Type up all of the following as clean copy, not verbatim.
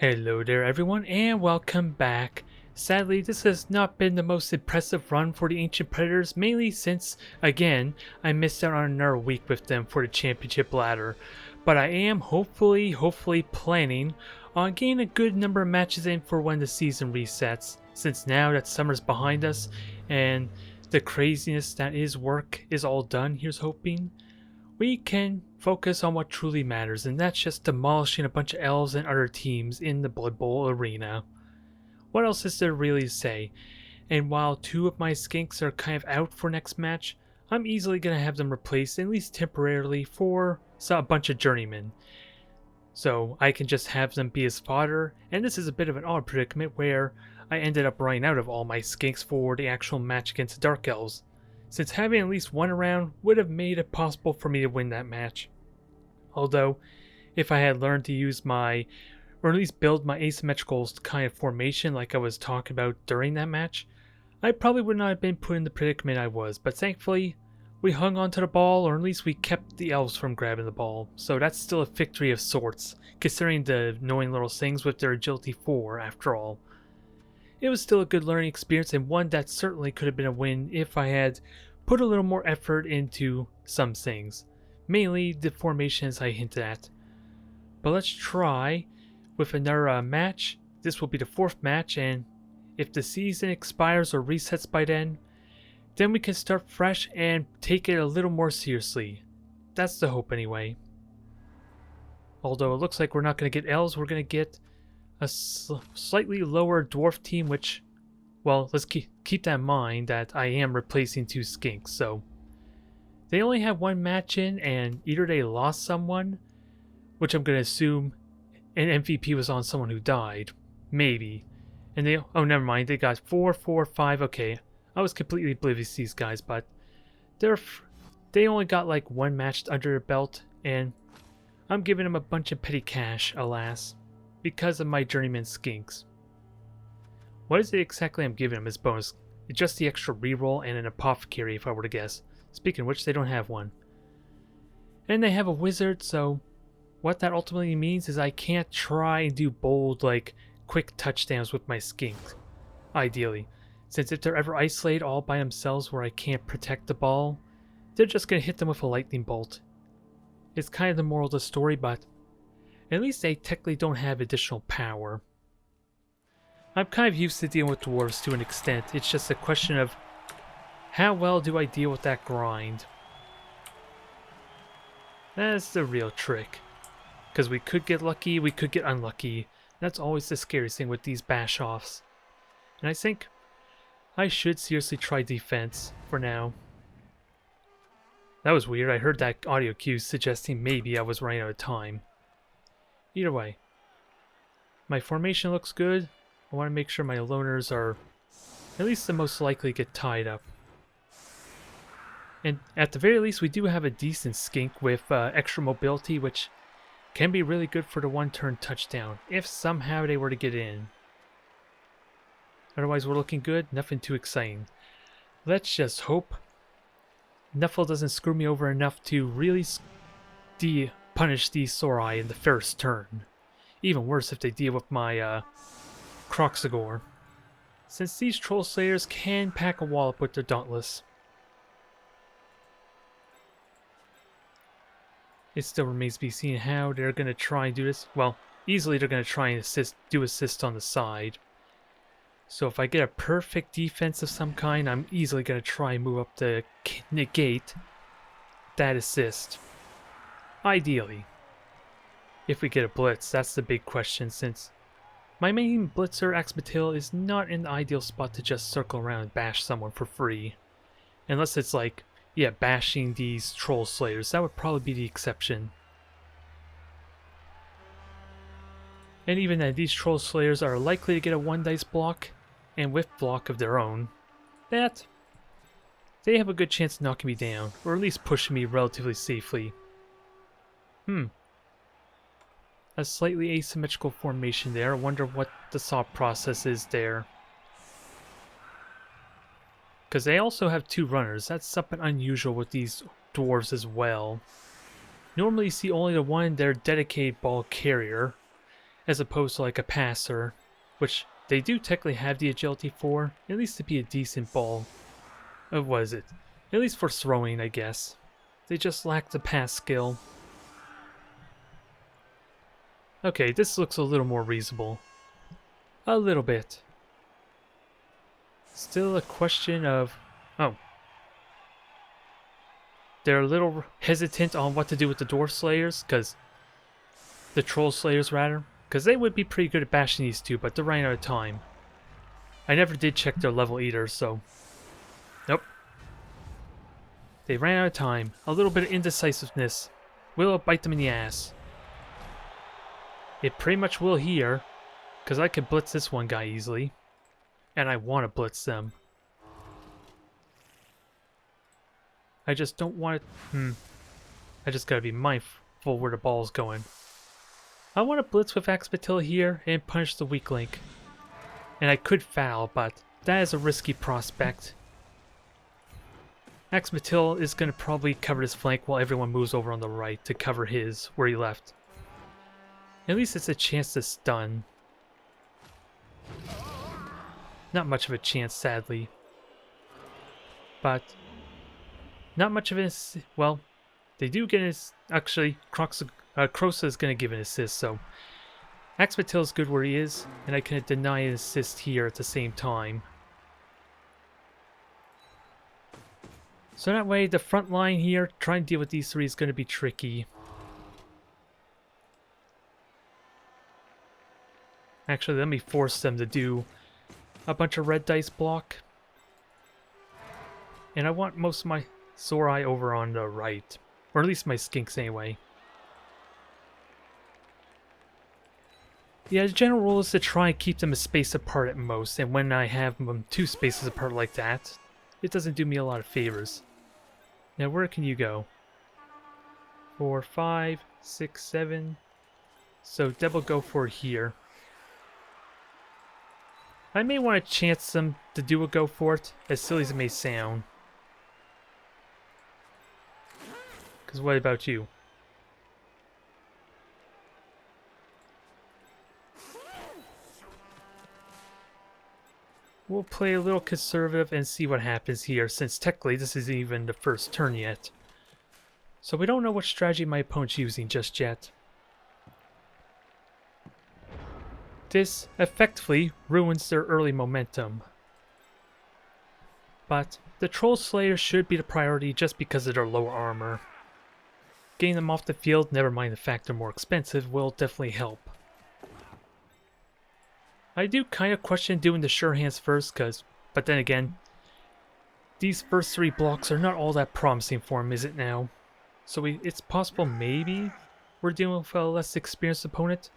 Hello there everyone and welcome back. Sadly, this has not been the most impressive run for the Ancient Predators, mainly since, again, I missed out on another week with them for the championship ladder. But I am hopefully planning on getting a good number of matches in for when the season resets, since now that summer's behind us and the craziness that is work is all done, here's hoping we can focus on what truly matters, and that's just demolishing a bunch of elves and other teams in the Blood Bowl arena. What else is there really to say? And while two of my skinks are kind of out for next match, I'm easily going to have them replaced, at least temporarily, for a bunch of journeymen. So I can just have them be as fodder, and this is a bit of an odd predicament where I ended up running out of all my skinks for the actual match against the Dark Elves, since having at least one around would have made it possible for me to win that match. Although, if I had learned to use my, or at least build my asymmetrical kind of formation like I was talking about during that match, I probably would not have been put in the predicament I was, but thankfully, we hung onto the ball, or at least we kept the elves from grabbing the ball, so that's still a victory of sorts, considering the annoying little things with their agility 4 after all. It was still a good learning experience and one that certainly could have been a win if I had put a little more effort into some things, mainly the formations I hinted at. But let's try with another match. This will be the fourth match, and if the season expires or resets by then we can start fresh and take it a little more seriously. That's the hope anyway. Although it looks like we're not going to get elves, we're going to get a slightly lower dwarf team, which, well, let's keep that in mind that I am replacing two skinks, so they only have one match in, and either they lost someone, which I'm going to assume an MVP was on someone who died, maybe, and they, oh never mind, they got 4, 4, 5, okay, I was completely oblivious to these guys, but they only got like one match under their belt, and I'm giving them a bunch of petty cash, alas, because of my journeyman skinks. What is it exactly I'm giving them as bonus? It's just the extra reroll and an apothecary if I were to guess. Speaking of which, they don't have one. And they have a wizard, so what that ultimately means is I can't try and do bold, like, quick touchdowns with my skink. Ideally. Since if they're ever isolated all by themselves where I can't protect the ball, they're just going to hit them with a lightning bolt. It's kind of the moral of the story, but at least they technically don't have additional power. I'm kind of used to dealing with dwarves to an extent. It's just a question of how well do I deal with that grind. That's the real trick. Because we could get lucky, we could get unlucky. That's always the scariest thing with these bash-offs. And I think I should seriously try defense for now. That was weird. I heard that audio cue suggesting maybe I was running out of time. Either way, my formation looks good. I want to make sure my loners are at least the most likely to get tied up. And at the very least, we do have a decent skink with extra mobility, which can be really good for the one-turn touchdown, if somehow they were to get in. Otherwise, we're looking good. Nothing too exciting. Let's just hope Nuffle doesn't screw me over enough to really punish the Sorai in the first turn. Even worse if they deal with my Croxagore, since these Troll Slayers can pack a wallop with their Dauntless. It still remains to be seen how they're going to try and do this. Well, easily they're going to try and do assist on the side. So if I get a perfect defense of some kind, I'm easily going to try and move up to negate that assist. Ideally. If we get a blitz, that's the big question, since my main blitzer, Axmatil, is not in the ideal spot to just circle around and bash someone for free. Unless it's like, yeah, bashing these Troll Slayers. That would probably be the exception. And even then, these Troll Slayers are likely to get a 1-dice block, and with block of their own, that they have a good chance of knocking me down, or at least pushing me relatively safely. A slightly asymmetrical formation there. I wonder what the thought process is there. Because they also have two runners. That's something unusual with these dwarves as well. Normally you see only the one, their dedicated ball carrier. as opposed to like a passer, which they do technically have the agility for, at least to be a decent ball. What is it? At least for throwing, I guess. They just lack the pass skill. Okay, this looks a little more reasonable. A little bit. Still a question of... Oh. They're a little hesitant on what to do with the Dwarf Slayers, because... The Troll Slayers, rather. Because they would be pretty good at bashing these two, but they're running out of time. I never did check their level either, so... Nope. They ran out of time. A little bit of indecisiveness. Will it bite them in the ass? It pretty much will here, because I could blitz this one guy easily. And I want to blitz them. I just don't want it... I just gotta be mindful where the ball's going. I want to blitz with Axpatil here and punish the weak link. And I could foul, but that is a risky prospect. Axpatil is going to probably cover his flank while everyone moves over on the right to cover his, where he left. At least it's a chance to stun. Not much of a chance, sadly. But not much of an assist. Well, they do get an actually, Krosa is going to give an assist, so Axpatil is good where he is, and I can deny an assist here at the same time. So that way, the front line here, trying to deal with these three is going to be tricky. Actually, let me force them to do a bunch of red dice block. And I want most of my Zorai over on the right. Or at least my skinks anyway. Yeah, the general rule is to try and keep them a space apart at most. And when I have them 2 spaces apart like that, it doesn't do me a lot of favors. Now where can you go? 4, 5, 6, 7. So Deb will go for here. I may want to chance them to do a go for it, as silly as it may sound. Because what about you? We'll play a little conservative and see what happens here, since technically this isn't even the first turn yet. So we don't know what strategy my opponent's using just yet. This effectively ruins their early momentum. But the Troll Slayer should be the priority just because of their lower armor. Getting them off the field, never mind the fact they're more expensive, will definitely help. I do kind of question doing the sure hands first, but then again, these first 3 blocks are not all that promising for him, is it now? So it's possible maybe we're dealing with a less experienced opponent.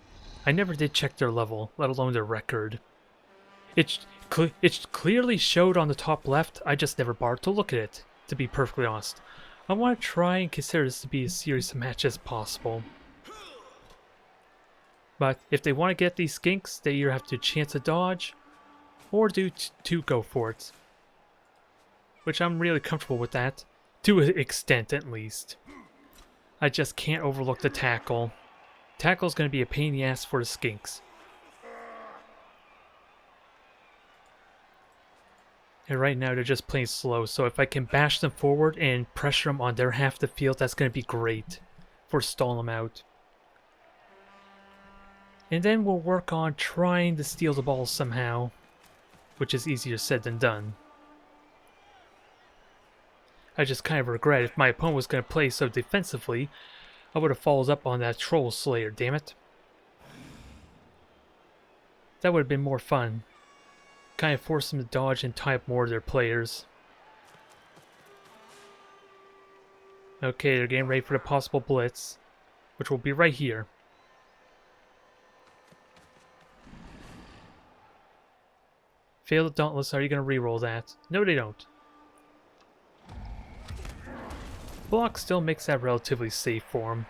I never did check their level, let alone their record. It clearly showed on the top left, I just never bothered to look at it, to be perfectly honest. I want to try and consider this to be as serious a match as possible. But if they want to get these skinks, they either have to chance a dodge, or do 2 go for it. Which I'm really comfortable with that, to an extent at least. I just can't overlook the tackle. Tackle's going to be a pain in the ass for the skinks. And right now they're just playing slow, so if I can bash them forward and pressure them on their half the field, that's going to be great for stalling them out. And then we'll work on trying to steal the ball somehow, which is easier said than done. I just kind of regret if my opponent was going to play so defensively, I would have followed up on that Troll Slayer, damn it. That would have been more fun. Kind of force them to dodge and tie up more of their players. Okay, they're getting ready for the possible blitz, which will be right here. Fail the Dauntless, are you going to reroll that? No, they don't. Block still makes that relatively safe for them.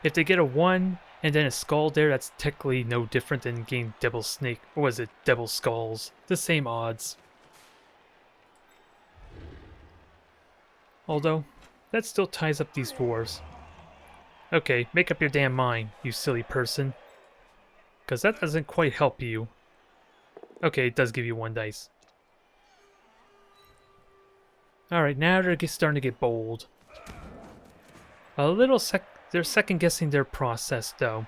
If they get a 1 and then a skull there, that's technically no different than getting Devil Snake, or was it Devil Skulls? The same odds. Although, that still ties up these dwarves. Okay, make up your damn mind, you silly person. because that doesn't quite help you. Okay, it does give you 1 dice. Alright, now they're starting to get bold. They're second guessing their process though.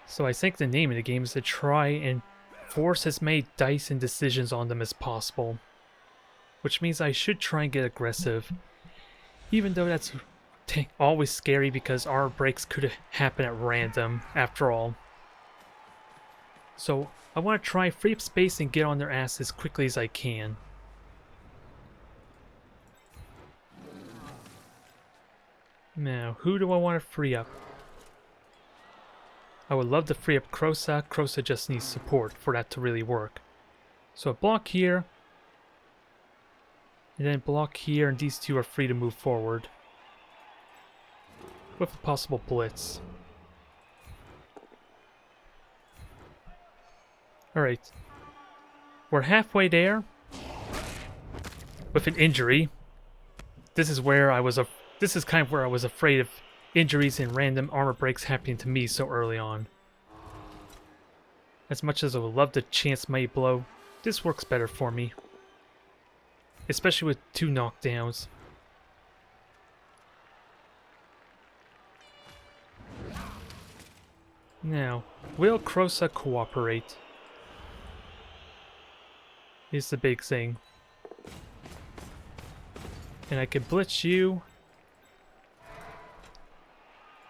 So I think the name of the game is to try and force as many dice and decisions on them as possible. Which means I should try and get aggressive. Even though that's always scary because our breaks could happen at random after all. So I want to try free up space and get on their ass as quickly as I can. Now, who do I want to free up? I would love to free up Krosa. Krosa just needs support for that to really work. So a block here. And then block here, and these two are free to move forward. With a possible blitz. Alright. We're halfway there. With an injury. This is kind of where I was afraid of injuries and random armor breaks happening to me so early on. As much as I would love to chance my blow, this works better for me. Especially with 2 knockdowns. Now, will Krosa cooperate? Is the big thing. And I can blitz you.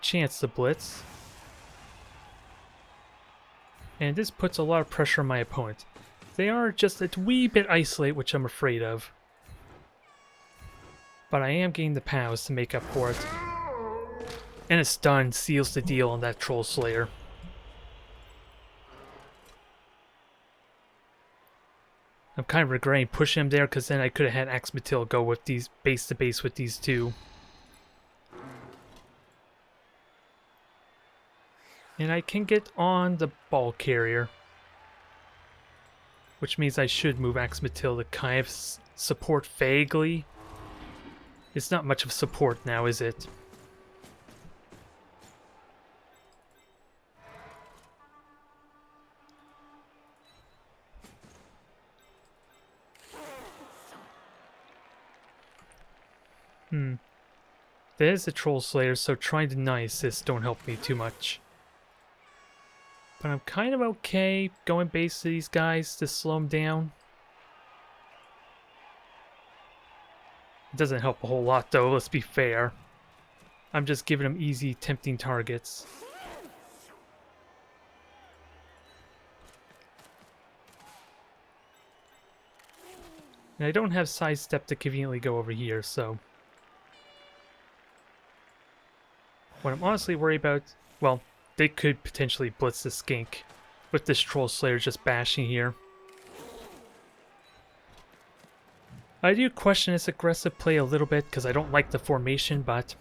Chance to blitz. And this puts a lot of pressure on my opponent. They are just a wee bit isolated, which I'm afraid of. But I am getting the POWs to make up for it. And a stun seals the deal on that Troll Slayer. I'm kind of regretting pushing him there because then I could have had Axmatil go with these base to base with these two. And I can get on the ball carrier. Which means I should move Axmatil to kind of support vaguely. It's not much of support now, is it? There's the Troll Slayer, so trying to deny assist don't help me too much. But I'm kind of okay going base to these guys to slow them down. It doesn't help a whole lot though, let's be fair. I'm just giving them easy, tempting targets. And I don't have sidestep to conveniently go over here, so... What I'm honestly worried about... Well, they could potentially blitz the skink with this Troll Slayer just bashing here. I do question this aggressive play a little bit because I don't like the formation, but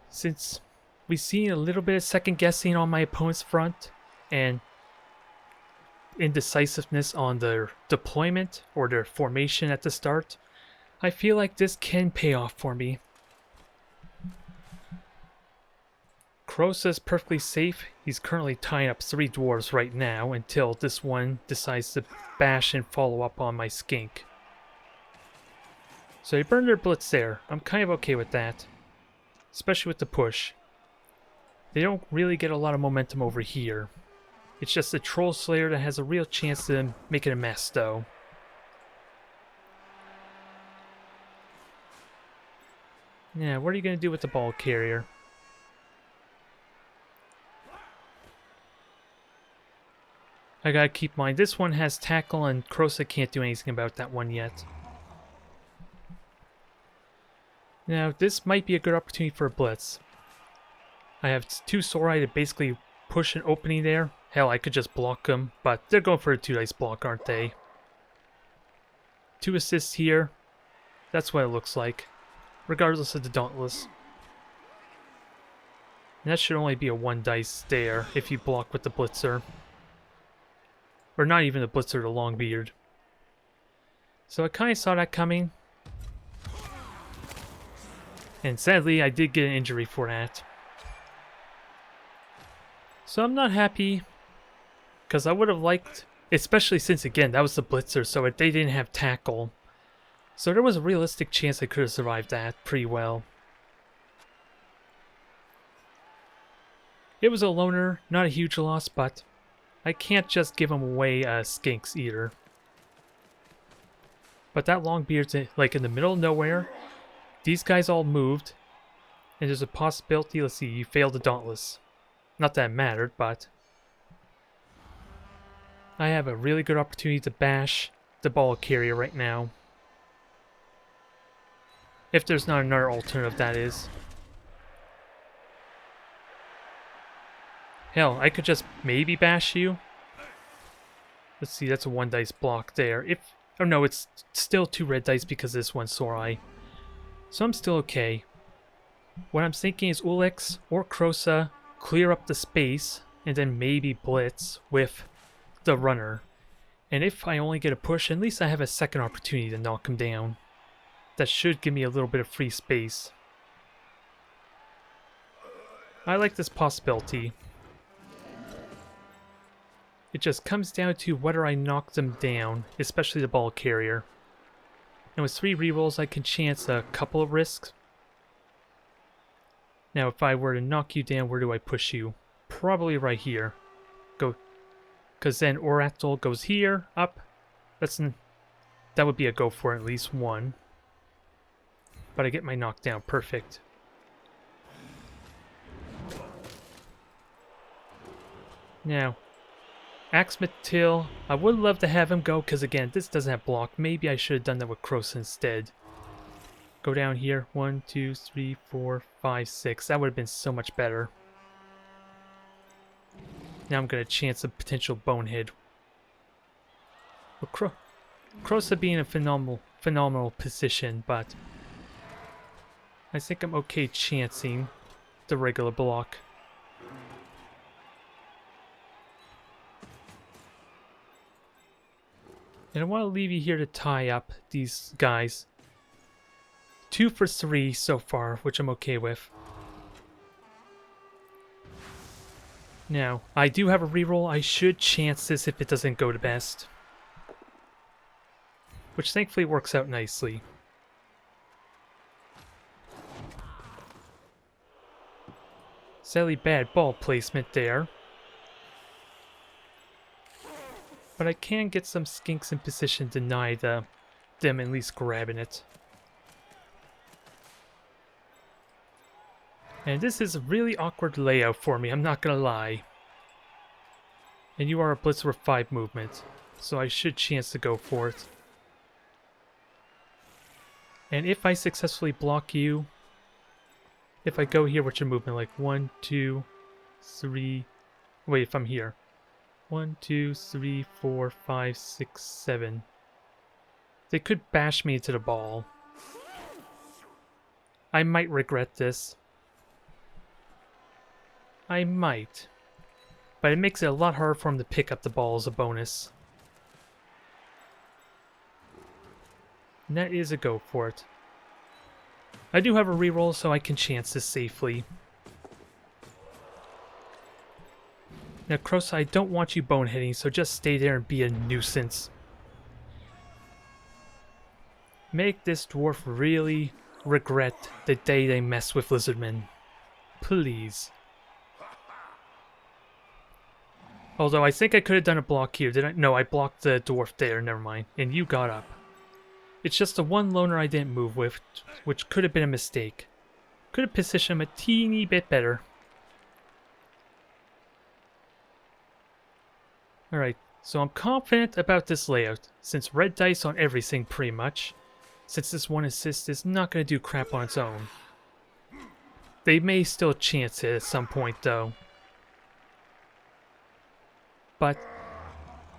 since we've seen a little bit of second guessing on my opponent's front and indecisiveness on their deployment or their formation at the start, I feel like this can pay off for me. Krosa is perfectly safe. He's currently tying up 3 dwarves right now until this one decides to bash and follow up on my skink. So they burned their blitz there. I'm kind of okay with that. Especially with the push. They don't really get a lot of momentum over here. It's just the Troll Slayer that has a real chance to make it a mess though. Yeah, what are you going to do with the ball carrier? I gotta keep in mind, this one has tackle and Krosa can't do anything about that one yet. Now, this might be a good opportunity for a blitz. I have 2 Sorai to basically push an opening there. Hell, I could just block them, but they're going for a 2 dice block, aren't they? 2 assists here. That's what it looks like, regardless of the Dauntless. And that should only be a 1 dice there if you block with the Blitzer. Or not even the Blitzer, the Longbeard. So I kind of saw that coming. And sadly, I did get an injury for that. So I'm not happy, because I would have liked, especially since, again, that was the Blitzer, so they didn't have tackle. So there was a realistic chance I could have survived that pretty well. It was a loner, not a huge loss, but I can't just give him away skinks either. But that Longbeard's like in the middle of nowhere. These guys all moved. And there's a possibility, let's see, you failed the Dauntless. Not that it mattered, but I have a really good opportunity to bash the ball carrier right now. If there's not another alternative, that is. Hell, I could just maybe bash you. Let's see, that's a 1 dice block there. Oh no, it's still 2 red dice because this one's Sore Eye. So I'm still okay. What I'm thinking is Ulex or Krosa clear up the space and then maybe blitz with the runner. And if I only get a push, at least I have a second opportunity to knock him down. That should give me a little bit of free space. I like this possibility. It just comes down to whether I knock them down, especially the ball carrier. And with 3 rerolls, I can chance a couple of risks. Now, if I were to knock you down, where do I push you? Probably right here. Go, because then Oractol goes here, up. That would be a go for at least 1. But I get my knockdown, perfect. Now, Axmatil, I would love to have him go, because again, this doesn't have block. Maybe I should have done that with Krosa instead. Go down here. 1, 2, 3, 4, 5, 6. That would have been so much better. Now I'm going to chance a potential bonehead. Well, Krosa being in a phenomenal position, but I think I'm okay chancing the regular block. And I want to leave you here to tie up these guys. 2 for 3 so far, which I'm okay with. Now, I do have a reroll. I should chance this if it doesn't go to best. Which thankfully works out nicely. Sadly bad ball placement there. But I can get some skinks in position to deny them at least grabbing it. And this is a really awkward layout for me, I'm not gonna lie. And you are a blitz with 5 movement, so I should chance to go for it. And if I successfully block you, if I go here, what's your movement? Like 1, 2, 3... Wait, if I'm here. 1, 2, 3, 4, 5, 6, 7. They could bash me into the ball. I might regret this. I might. But it makes it a lot harder for him to pick up the ball as a bonus. And that is a go for it. I do have a reroll, so I can chance this safely. Now, Krosa, I don't want you boneheading, so just stay there and be a nuisance. Make this dwarf really regret the day they mess with Lizardmen. Please. Although I think I could have done a block here, did I? No, I blocked the dwarf there, never mind. And you got up. It's just the one loner I didn't move with, which could have been a mistake. Could have positioned him a teeny bit better. Alright, so I'm confident about this layout, since red dice on everything pretty much. Since this 1 assist is not going to do crap on its own. They may still chance it at some point though. But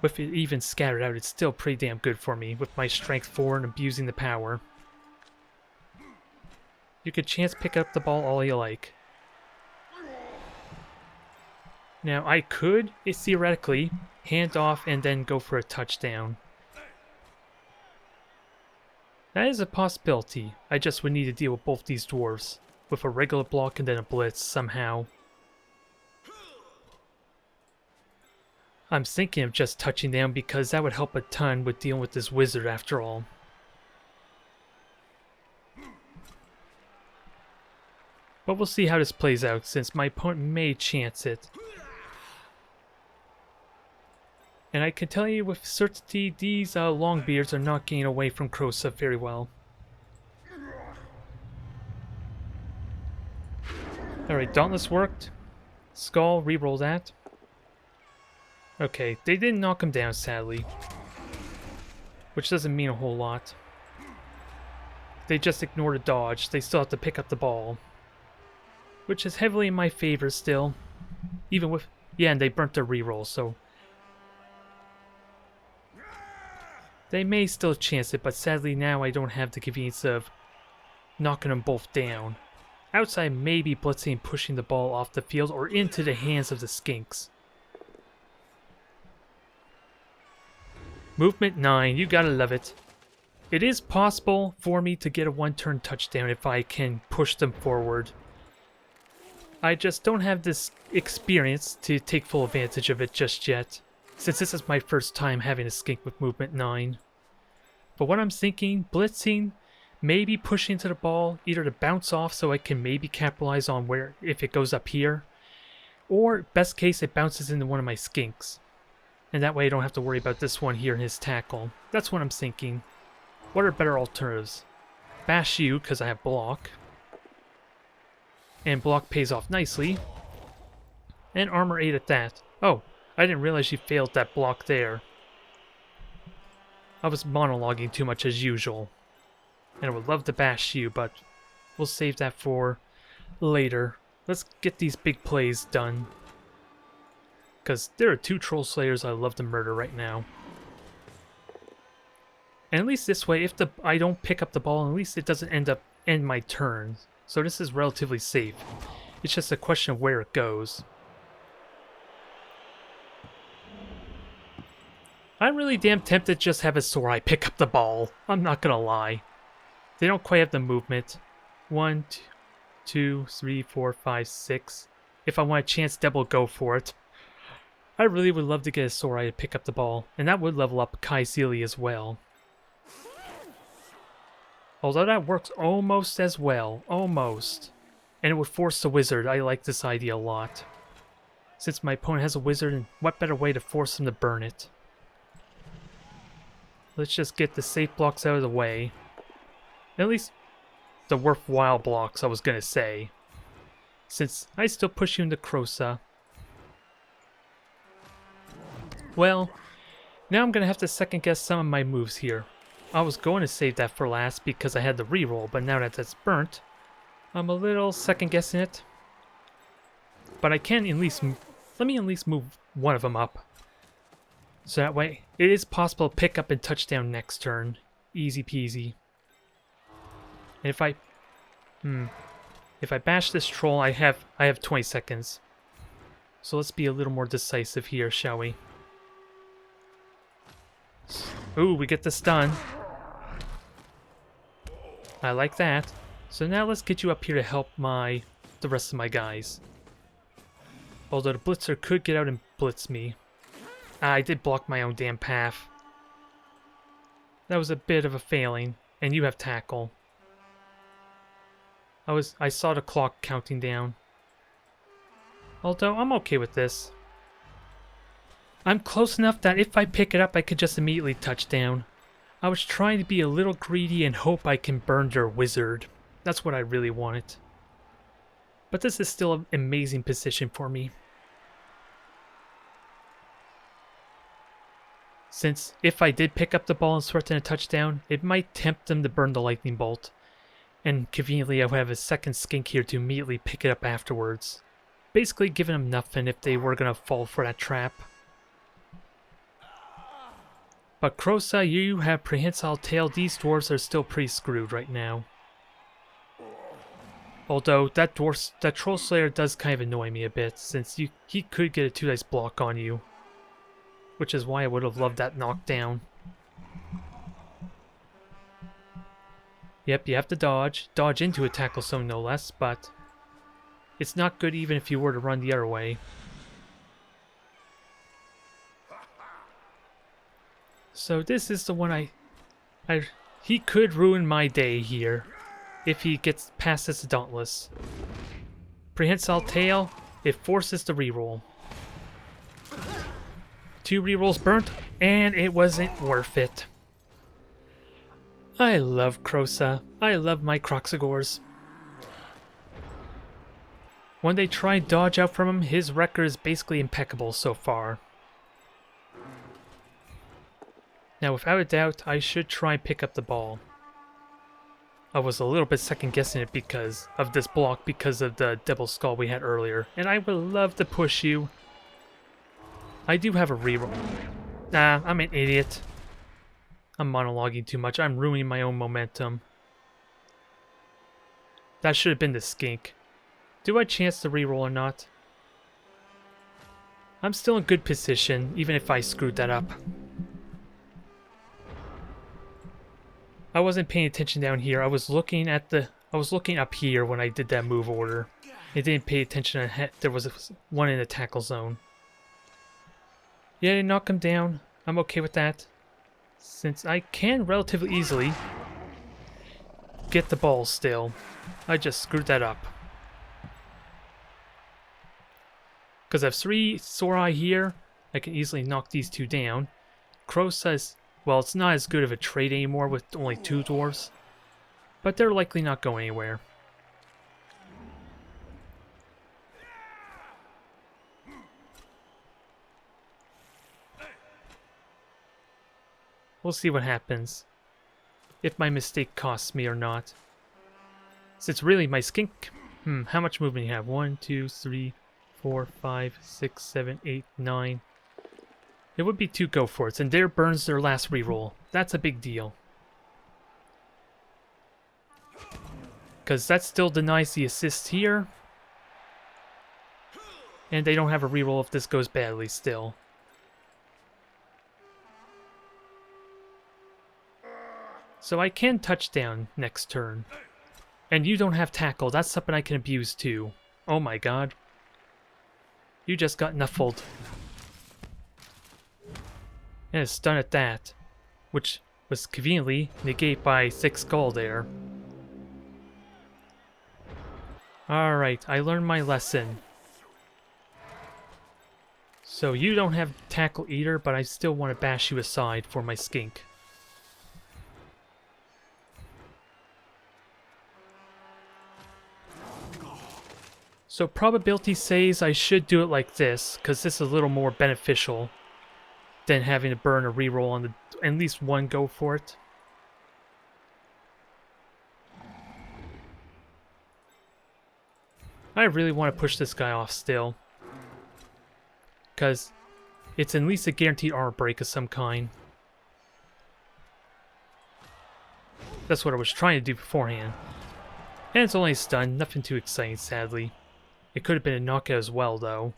with it even scattered out, it's still pretty damn good for me with my strength 4 and abusing the power. You could chance pick up the ball all you like. Now I could, theoretically, hand off and then go for a touchdown. That is a possibility. I just would need to deal with both these dwarves. With a regular block and then a blitz somehow. I'm thinking of just touching down because that would help a ton with dealing with this wizard after all. But we'll see how this plays out since my opponent may chance it. And I can tell you with certainty these Longbeards are not getting away from Krosa very well. Alright, Dauntless worked. Skull, reroll that. Okay, they didn't knock him down, sadly. Which doesn't mean a whole lot. They just ignored a dodge. They still have to pick up the ball. Which is heavily in my favor still. Even with... Yeah, and they burnt their reroll, so... They may still chance it, but sadly now I don't have the convenience of knocking them both down. Outside maybe blitzing and pushing the ball off the field or into the hands of the skinks. Movement 9, you gotta love it. It is possible for me to get a one-turn touchdown if I can push them forward. I just don't have this experience to take full advantage of it just yet, since this is my first time having a skink with movement 9. But what I'm thinking, blitzing, maybe pushing to the ball, either to bounce off so I can maybe capitalize on where if it goes up here, or best case it bounces into one of my skinks. And that way I don't have to worry about this one here in his tackle. That's what I'm thinking. What are better alternatives? Bash you, because I have block. And block pays off nicely. And armor 8 at that. Oh, I didn't realize you failed that block there. I was monologuing too much as usual. And I would love to bash you, but we'll save that for later. Let's get these big plays done. Because there are 2 Troll Slayers I love to murder right now. And at least this way, if I don't pick up the ball, at least it doesn't end my turn. So this is relatively safe. It's just a question of where it goes. I'm really damn tempted to just have a Sorai pick up the ball. I'm not gonna lie. They don't quite have the movement. 1, 2, 3, 4, 5, 6. If I want a chance, double go for it. I really would love to get a Sorai to pick up the ball, and that would level up Kai Sealy as well. Although that works almost as well, almost. And it would force the wizard. I like this idea a lot. Since my opponent has a wizard, and what better way to force him to burn it? Let's just get the safe blocks out of the way. At least the worthwhile blocks, I was gonna say. Since I still push you into Krosa. Well, now I'm gonna have to second guess some of my moves here. I was going to save that for last because I had the reroll, but now that that's burnt, I'm a little second guessing it. But I can at least, let me at least move one of them up. So that way, it is possible to pick up and touchdown next turn. Easy peasy. And if I bash this troll, I have 20 seconds. So let's be a little more decisive here, shall we? Ooh, we get the stun. I like that. So now let's get you up here to help the rest of my guys. Although the blitzer could get out and blitz me. I did block my own damn path. That was a bit of a failing. And you have tackle. I saw the clock counting down. Although I'm okay with this. I'm close enough that if I pick it up I could just immediately touch down. I was trying to be a little greedy and hope I can burn their wizard. That's what I really wanted. But this is still an amazing position for me. Since if I did pick up the ball and threaten a touchdown, it might tempt them to burn the lightning bolt. And conveniently I would have a second skink here to immediately pick it up afterwards. Basically giving them nothing if they were going to fall for that trap. But Krosa, you have prehensile tail. These dwarves are still pretty screwed right now. Although that Troll Slayer does kind of annoy me a bit, since he could get a 2-dice block on you. Which is why I would have loved that knockdown. Yep, you have to dodge. Dodge into a tackle zone no less, but it's not good even if you were to run the other way. So this is the one he could ruin my day here if he gets past this Dauntless. Prehensile Tail, it forces the reroll. 2 rerolls burnt, and it wasn't worth it. I love Krosa. I love my Croxagores. When they try and dodge out from him, his record is basically impeccable so far. Now, without a doubt, I should try and pick up the ball. I was a little bit second guessing it because of this block, because of the double skull we had earlier. And I would love to push you. I do have a reroll. Nah, I'm an idiot. I'm monologuing too much. I'm ruining my own momentum. That should have been the skink. Do I chance to reroll or not? I'm still in good position, even if I screwed that up. I wasn't paying attention down here. I was looking up here when I did that move order. I didn't pay attention there was one in the tackle zone. Yeah, I knock him down. I'm okay with that. Since I can relatively easily get the ball still. I just screwed that up. Because I have 3 Sorai here, I can easily knock these 2 down. Krosa is, well, it's not as good of a trade anymore with only 2 dwarves. But they're likely not going anywhere. We'll see what happens. If my mistake costs me or not. Since really my skink... how much movement do you have? 1, 2, 3, 4, 5, 6, 7, 8, 9. It would be 2 go for it, and there burns their last reroll. That's a big deal. Because that still denies the assist here. And they don't have a reroll if this goes badly still. So I can touch down next turn. And you don't have tackle. That's something I can abuse too. Oh my god. You just got nuffled. And a stun at that. Which was conveniently negated by 6 skull there. Alright, I learned my lesson. So you don't have tackle either, but I still want to bash you aside for my skink. So probability says I should do it like this, because this is a little more beneficial than having to burn a reroll on at least 1 go for it. I really want to push this guy off still, because it's at least a guaranteed armor break of some kind. That's what I was trying to do beforehand. And it's only a stun, nothing too exciting sadly. It could have been a knockout as well, though.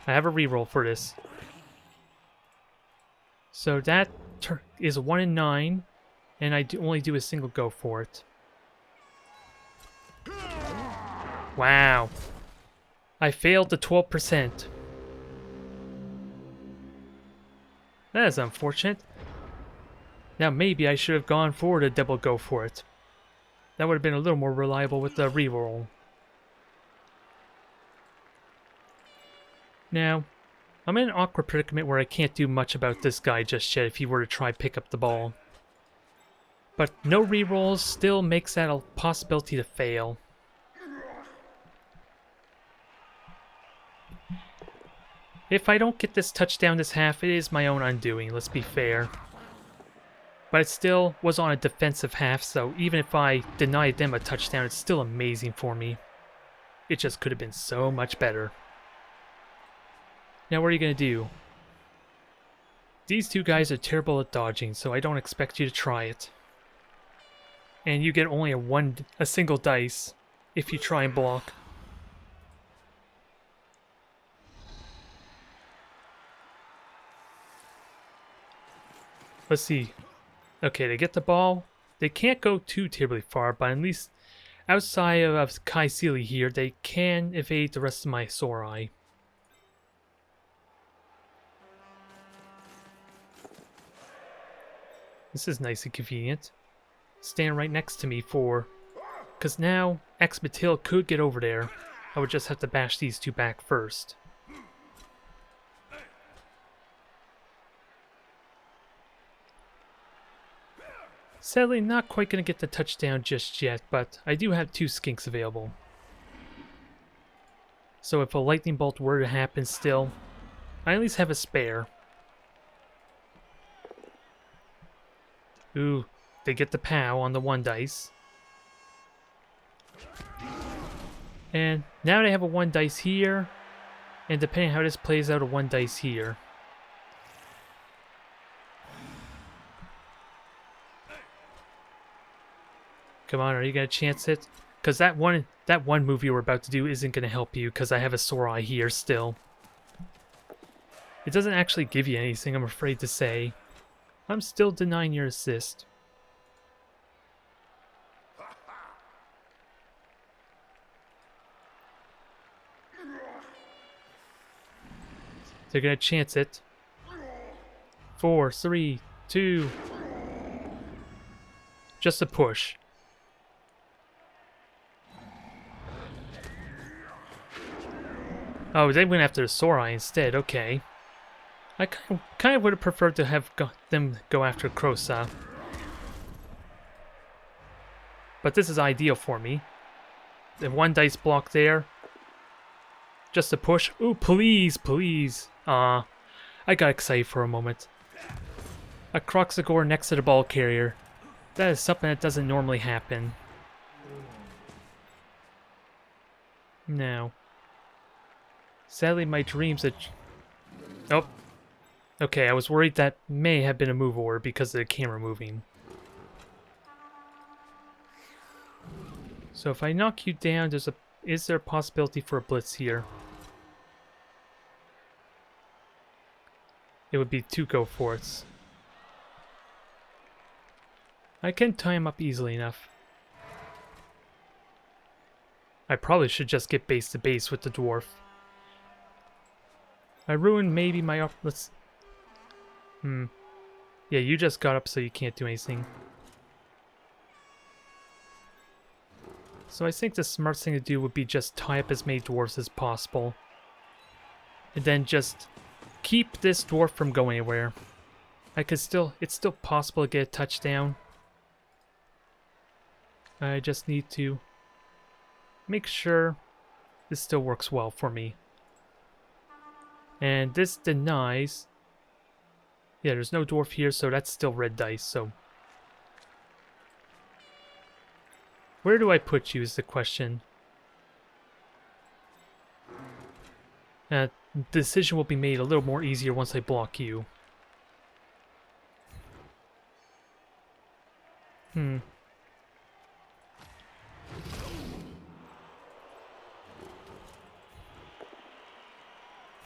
I have a reroll for this. So that is a 1 in 9, and I only do a single go for it. Wow. I failed the 12%. That is unfortunate. Now maybe I should have gone for the double go for it. That would have been a little more reliable with the reroll. Now, I'm in an awkward predicament where I can't do much about this guy just yet if he were to try pick up the ball. But no rerolls still makes that a possibility to fail. If I don't get this touchdown this half, it is my own undoing, let's be fair. But it still was on a defensive half, so even if I denied them a touchdown, it's still amazing for me. It just could have been so much better. Now what are you going to do? These 2 guys are terrible at dodging, so I don't expect you to try it. And you get only a single dice if you try and block. Let's see. Okay, they get the ball. They can't go too terribly far, but at least outside of Kai Sealy here, they can evade the rest of my Sorai. This is nice and convenient. Stand right next to me for... Because now, X-Matil could get over there. I would just have to bash these two back first. Sadly, not quite going to get the touchdown just yet, but I do have 2 skinks available. So if a lightning bolt were to happen still, I at least have a spare. Ooh, they get the POW on the 1 dice. And now they have a 1 dice here, and depending on how this plays out, a 1 dice here. Come on, are you gonna chance it? Because that one move you were about to do isn't gonna help you, because I have a sore eye here still. It doesn't actually give you anything, I'm afraid to say. I'm still denying your assist. They're gonna chance it. 4, 3, 2. Just a push. Oh, they went after the sore eye instead. Okay. I kind of would have preferred to have them go after Krosa. But this is ideal for me. The 1 dice block there. Just a push. Ooh, please, please. I got excited for a moment. A Croxagore next to the ball carrier. That is something that doesn't normally happen. Now. Sadly, my dreams that... Oh. Okay, I was worried that may have been a move order because of the camera moving. So if I knock you down, is there a possibility for a blitz here? It would be 2 go-forths. I can tie him up easily enough. I probably should just get base to base with the dwarf. I ruined maybe my let's... Yeah, you just got up so you can't do anything. So I think the smart thing to do would be just tie up as many dwarves as possible. And then just keep this dwarf from going anywhere. It's still possible to get a touchdown. I just need to make sure this still works well for me. And this denies... Yeah, there's no dwarf here, so that's still red dice, so... Where do I put you is the question. The decision will be made a little more easier once I block you.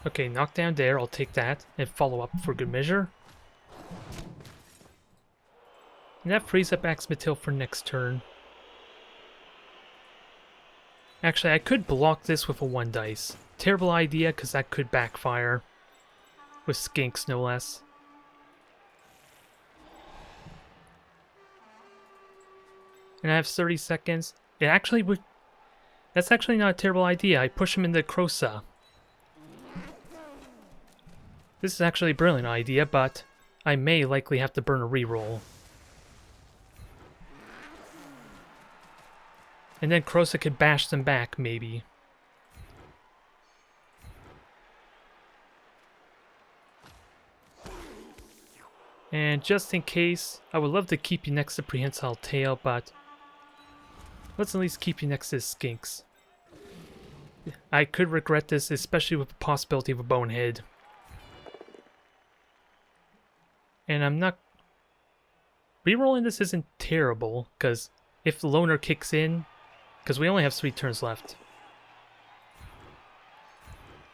Okay, knockdown there, I'll take that, and follow up for good measure. And that frees up X-Matil for next turn. Actually, I could block this with a 1 dice. Terrible idea, because that could backfire. With skinks, no less. And I have 30 seconds. It actually would... That's actually not a terrible idea. I push him into Krosa. This is actually a brilliant idea, but I may likely have to burn a reroll. And then Krosa could bash them back, maybe. And just in case, I would love to keep you next to Prehensile Tail, but let's at least keep you next to Skinks. I could regret this, especially with the possibility of a Bonehead. And I'm not... Rerolling this isn't terrible, because if the Loner kicks in, because we only have 3 turns left.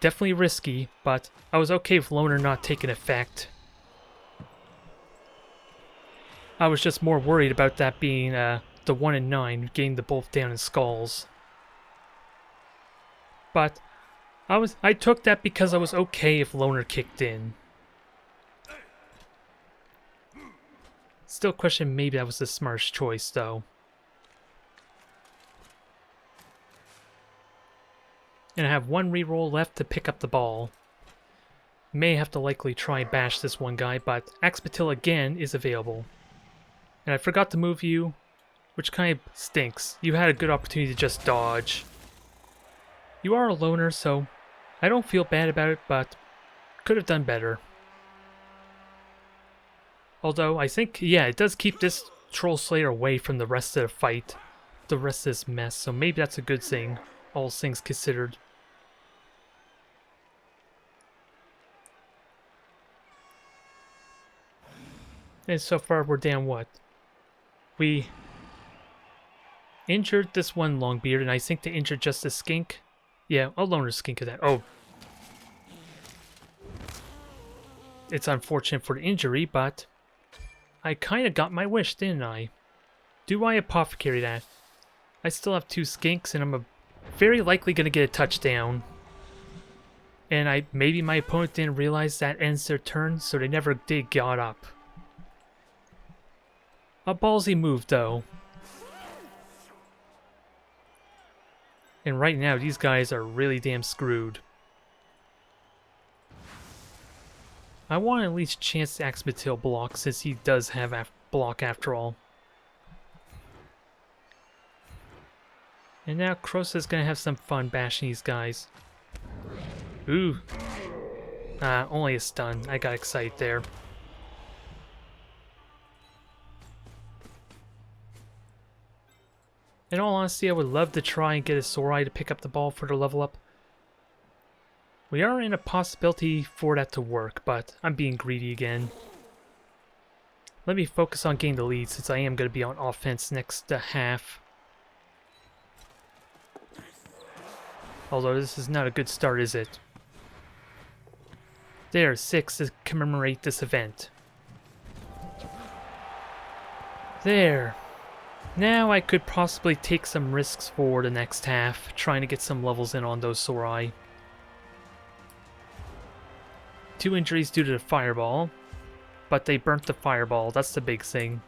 Definitely risky, but I was okay with Loner not taking effect. I was just more worried about that being the 1 and 9, getting the both down in skulls. But I took that because I was okay if Loner kicked in. Still question maybe that was the smartest choice, though. And I have one reroll left to pick up the ball. May have to likely try and bash this one guy, but Axpatil again is available. And I forgot to move you, which kind of stinks. You had a good opportunity to just dodge. You are a loner, so I don't feel bad about it, but could have done better. Although, I think, yeah, it does keep this Troll Slayer away from the rest of the fight. The rest of this mess, so maybe that's a good thing, all things considered. And so far, we're down what? We injured this one Longbeard, and I think they injured just the skink. Yeah, a loner skink of that. Oh. It's unfortunate for the injury, but I kind of got my wish, didn't I? Do I apothecary that? I still have 2 skinks, and I'm very likely going to get a touchdown. And maybe my opponent didn't realize that ends their turn, so they never did get up. A ballsy move, though. And right now, these guys are really damn screwed. I want to at least chance the Axpatil block, since he does have block after all. And now Krosa's gonna have some fun bashing these guys. Ooh. Only a stun. I got excited there. In all honesty, I would love to try and get a Sorai to pick up the ball for the level up. We are in a possibility for that to work, but I'm being greedy again. Let me focus on getting the lead, since I am going to be on offense next half. Although this is not a good start, is it? There, 6 to commemorate this event. There. Now I could possibly take some risks for the next half, trying to get some levels in on those Sorai. 2 injuries due to the fireball, but they burnt the fireball, that's the big thing.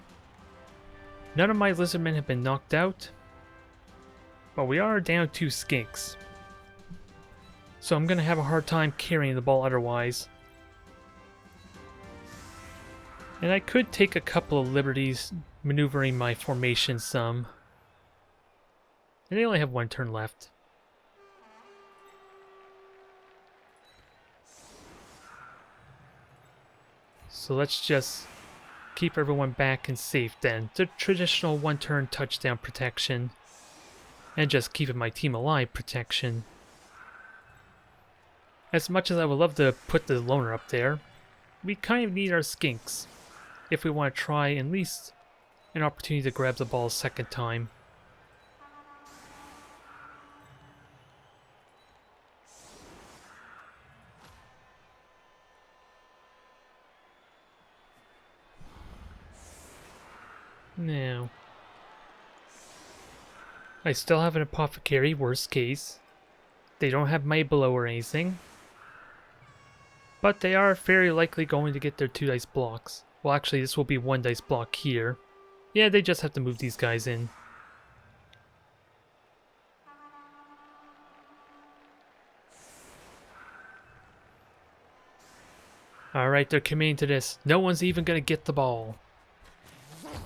None of my Lizardmen have been knocked out, but we are down 2 skinks. So I'm going to have a hard time carrying the ball otherwise. And I could take a couple of liberties maneuvering my formation some. And they only have 1 turn left. So let's just keep everyone back and safe then. The traditional 1-turn touchdown protection. And just keeping my team alive protection. As much as I would love to put the loner up there, we kind of need our skinks if we want to try at least an opportunity to grab the ball a second time. Now, I still have an apothecary, worst case. They don't have my below or anything. But they are very likely going to get their 2 dice blocks. Well, actually, this will be 1 dice block here. Yeah, they just have to move these guys in. Alright, they're committing to this. No one's even going to get the ball.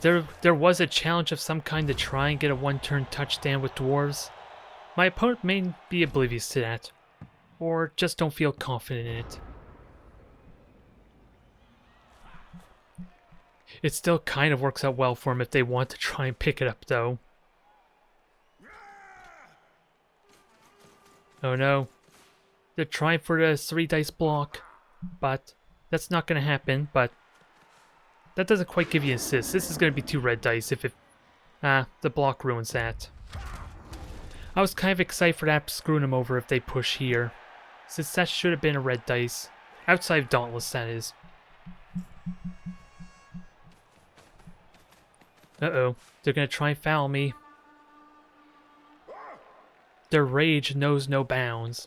There was a challenge of some kind to try and get a 1-turn touchdown with dwarves. My opponent may be oblivious to that, or just don't feel confident in it. It still kind of works out well for them if they want to try and pick it up, though. Oh no. They're trying for the 3 dice block, but that's not going to happen, but that doesn't quite give you an assist. This is going to be 2 red dice if it... the block ruins that. I was kind of excited for that, screwing them over if they push here, since that should have been a red dice. Outside of Dauntless, that is. Uh-oh, they're going to try and foul me. Their rage knows no bounds.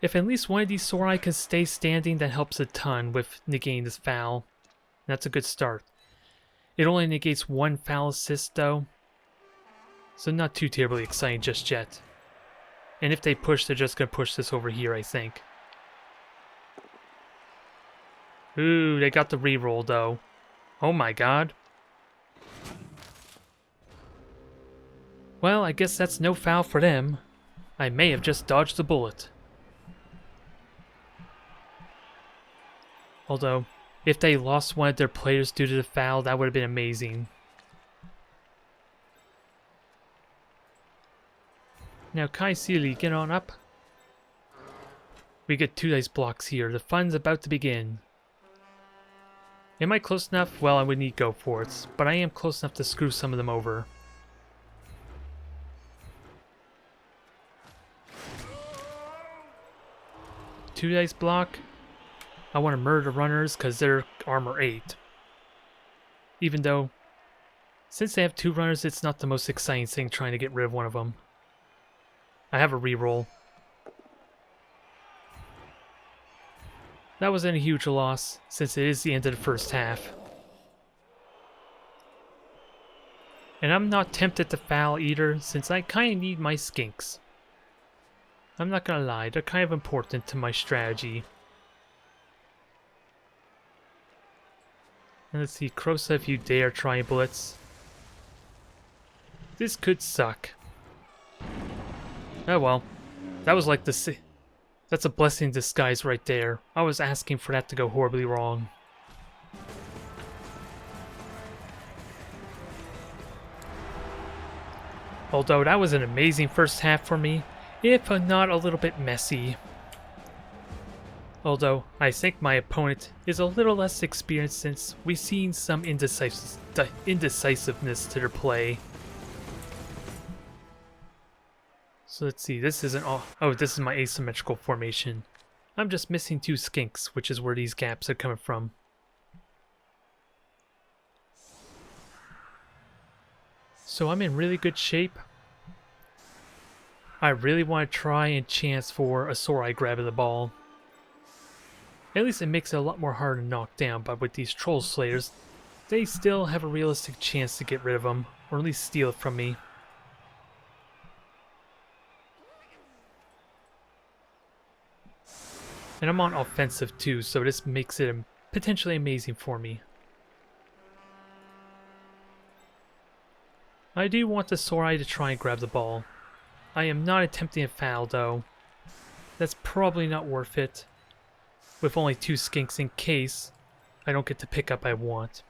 If at least one of these Sorai can stay standing, that helps a ton with negating this foul. That's a good start. It only negates one foul assist though, so not too terribly exciting just yet. And if they push, they're just going to push this over here, I think. Ooh, they got the reroll though. Oh my god. Well, I guess that's no foul for them. I may have just dodged the bullet. Although, if they lost one of their players due to the foul, that would have been amazing. Now, Kai Sealy, get on up. We get 2 dice blocks here. The fun's about to begin. Am I close enough? Well, I would need go for it, but I am close enough to screw some of them over. Two dice block. I want to murder runners because they're armor 8. Even though, since they have 2 runners, it's not the most exciting thing trying to get rid of one of them. I have a reroll. That wasn't a huge loss, since it is the end of the first half. And I'm not tempted to foul either, since I kind of need my skinks. I'm not gonna lie, they're kind of important to my strategy. And let's see, Krosa, if you dare try blitz. This could suck. Oh well, that was like that's a blessing in disguise right there. I was asking for that to go horribly wrong. Although that was an amazing first half for me, if not a little bit messy. Although, I think my opponent is a little less experienced since we've seen some indecisiveness to their play. So let's see, this isn't all. Oh, this is my asymmetrical formation. I'm just missing 2 skinks, which is where these gaps are coming from. So I'm in really good shape. I really want to try and chance for a Sorai grabbing the ball. At least it makes it a lot more hard to knock down, but with these Troll Slayers, they still have a realistic chance to get rid of them, or at least steal it from me. And I'm on offensive too, so this makes it potentially amazing for me. I do want the Sorai to try and grab the ball. I am not attempting a foul though. That's probably not worth it, with only 2 skinks in case I don't get the pickup I want.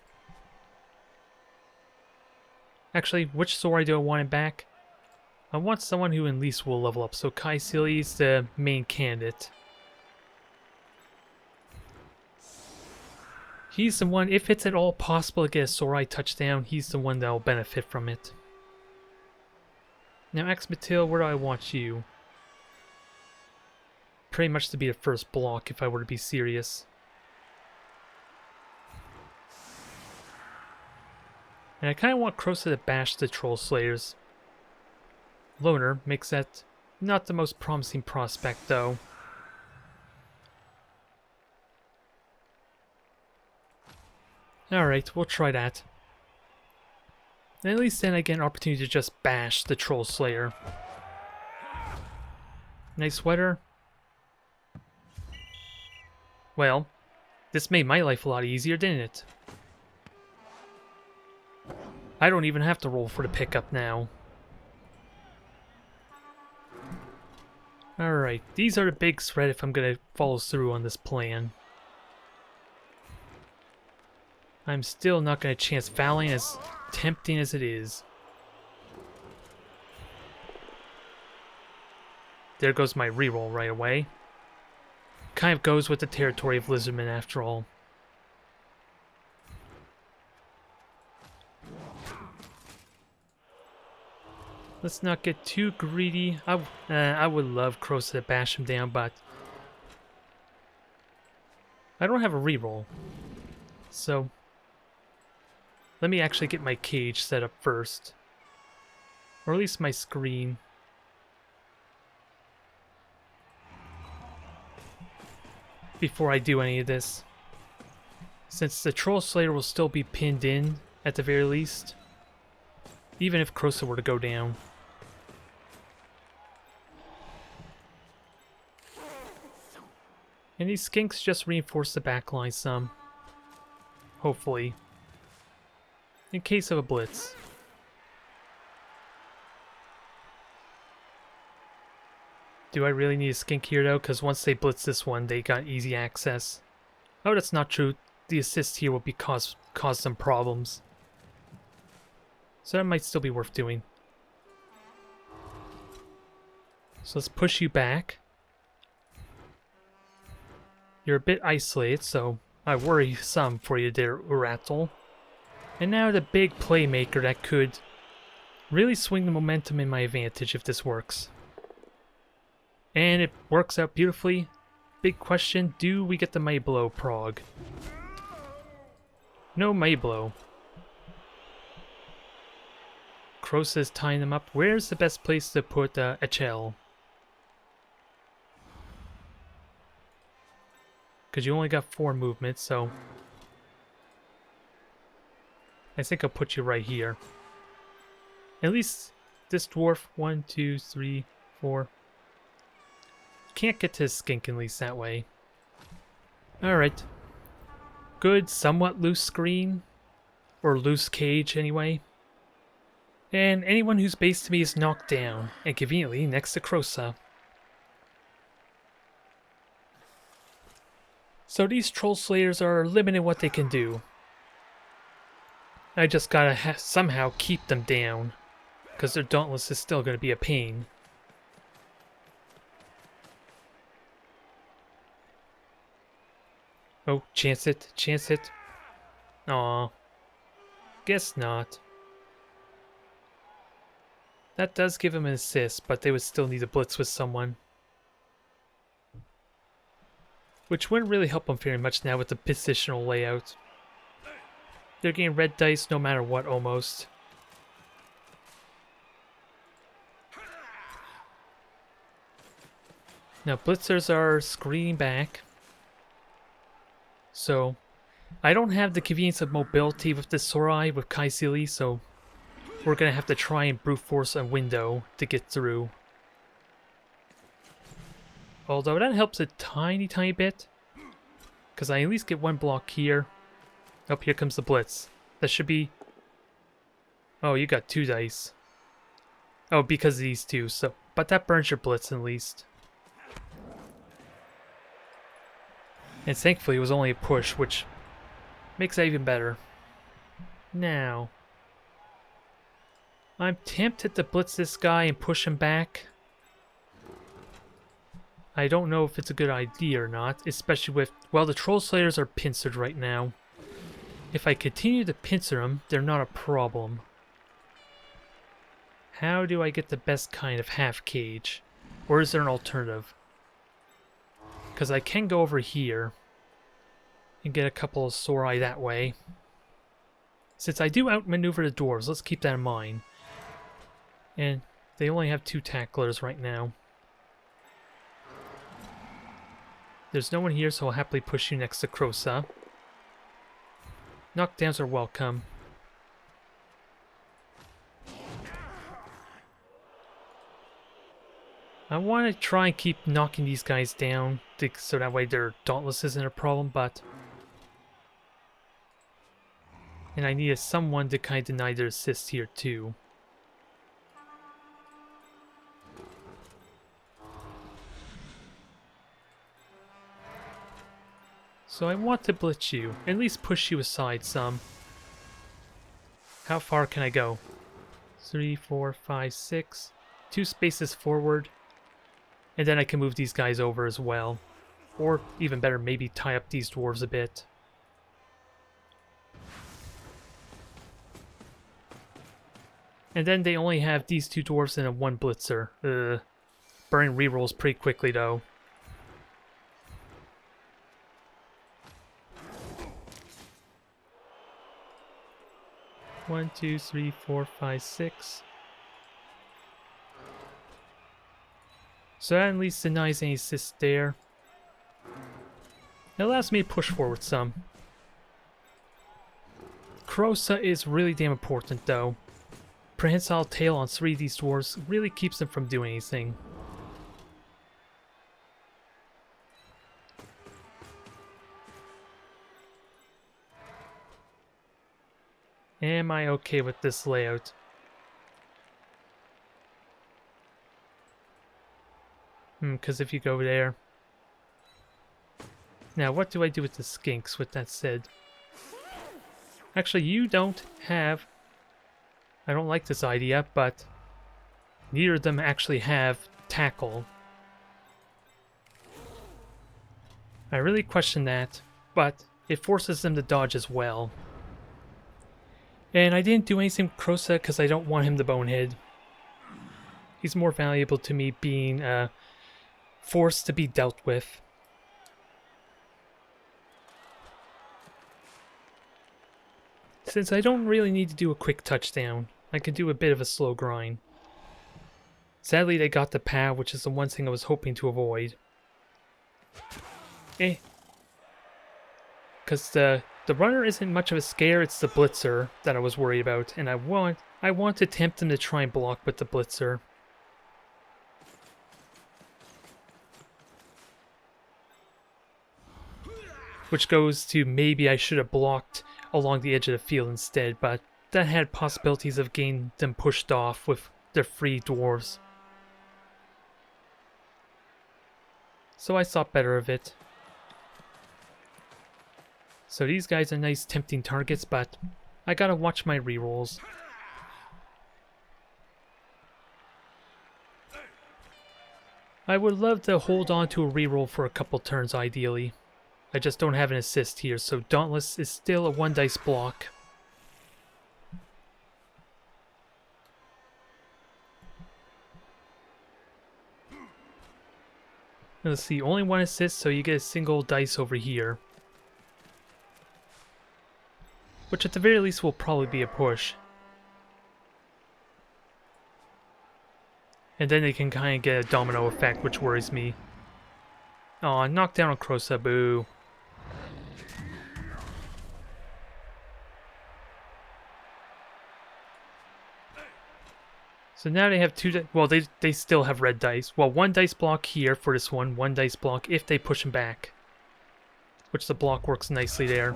Actually, which Sorai do I want him back? I want someone who at least will level up, so Kai Sealy is the main candidate. He's the one, if it's at all possible to get a Sorai touchdown, he's the one that will benefit from it. Now, Matil, where do I want you? Pretty much to be the first block if I were to be serious. And I kind of want Krosa to bash the Troll Slayers. Loner makes that not the most promising prospect though. Alright, we'll try that. And at least then I get an opportunity to just bash the Troll Slayer. Nice sweater. Well, this made my life a lot easier, didn't it? I don't even have to roll for the pickup now. Alright, these are the big threat if I'm gonna follow through on this plan. I'm still not gonna chance fouling, as tempting as it is. There goes my reroll right away. Kind of goes with the territory of Lizardmen after all. Let's not get too greedy. I would love Krosa to bash him down, but I don't have a reroll. So let me actually get my cage set up first. Or at least my screen. before I do any of this. Since the Troll Slayer will still be pinned in, at the very least. Even if Krosa were to go down. And these skinks just reinforce the backline some. Hopefully. In case of a blitz. Do I really need a skink here though? Because once they blitz this one, they got easy access. Oh, that's not true. The assist here will be cause some problems. So that might still be worth doing. So let's push you back. You're a bit isolated, so I worry some for you there, Uratel. And now the big playmaker that could really swing the momentum in my advantage if this works. And it works out beautifully. Big question, do we get the Mayblow prog? No Mayblow. Krosa is tying them up. Where's the best place to put Echel? Because you only got 4 movements, so... I think I'll put you right here. At least this dwarf, 1, 2, 3, 4... Can't get to his skink at least that way. Alright. Good, somewhat loose screen. Or loose cage, anyway. And anyone who's base to me is knocked down, and conveniently next to Krosa. So these Troll Slayers are limited what they can do. I just gotta somehow keep them down, because their Dauntless is still gonna be a pain. Oh, chance it, chance it. Aw. Guess not. That does give him an assist, but they would still need to blitz with someone. Which wouldn't really help them very much now with the positional layout. They're getting red dice no matter what, almost. Now, blitzers are screening back. So, I don't have the convenience of mobility with this Sorai with Kaisili, so we're gonna have to try and brute force a window to get through. Although that helps a tiny bit, because I at least get 1 block here. Oh, here comes the blitz. That should be... Oh, you got 2 dice. Oh, because of these 2, so... But that burns your blitz at least. And thankfully it was only a push, which makes that even better. Now... I'm tempted to blitz this guy and push him back. I don't know if it's a good idea or not, especially with... Well, the Troll Slayers are pincered right now. If I continue to pincer them, they're not a problem. How do I get the best kind of half cage? Or is there an alternative? Because I can go over here and get a couple of Sorai that way. Since I do outmaneuver the dwarves, let's keep that in mind. And they only have 2 tacklers right now. There's no one here, so I'll happily push you next to Krosa. Knockdowns are welcome. I want to try and keep knocking these guys down, so that way their Dauntless isn't a problem, but... And I need someone to kind of deny their assist here, too. So I want to blitz you, at least push you aside some. How far can I go? 3, 4, 5, 6. 2 spaces forward. And then I can move these guys over as well. Or, even better, maybe tie up these dwarves a bit. And then they only have these 2 dwarves and a 1 blitzer. Burning rerolls pretty quickly, though. One, 2, 3, 4, 5, 6. So that at least denies any assist there. It allows me to push forward some. Crosa is really damn important though. Prehensile tail on 3 of these dwarves really keeps them from doing anything. Am I okay with this layout? Because if you go there... Now, what do I do with the skinks, with that said? Actually, you don't have... I don't like this idea, but... neither of them actually have tackle. I really question that, but it forces them to dodge as well. And I didn't do anything with Crosa because I don't want him to bonehead. He's more valuable to me being forced to be dealt with. Since I don't really need to do a quick touchdown, I can do a bit of a slow grind. Sadly, they got the POW, which is the one thing I was hoping to avoid. Because the runner isn't much of a scare, it's the blitzer that I was worried about, and I want to tempt them to try and block with the blitzer. Which goes to maybe I should have blocked along the edge of the field instead, but that had possibilities of getting them pushed off with their free dwarves. So I thought better of it. So these guys are nice tempting targets, but I gotta watch my rerolls. I would love to hold on to a reroll for a couple turns ideally. I just don't have an assist here, so Dauntless is still a 1 dice block. Let's see, only 1 assist, so you get a single dice over here. Which at the very least will probably be a push. And then they can kind of get a domino effect, which worries me. Aw, knockdown on Crosa, boo. So now they have 2 well, they still have red dice. Well, 1 dice block here for this one, 1 dice block if they push him back. Which the block works nicely there.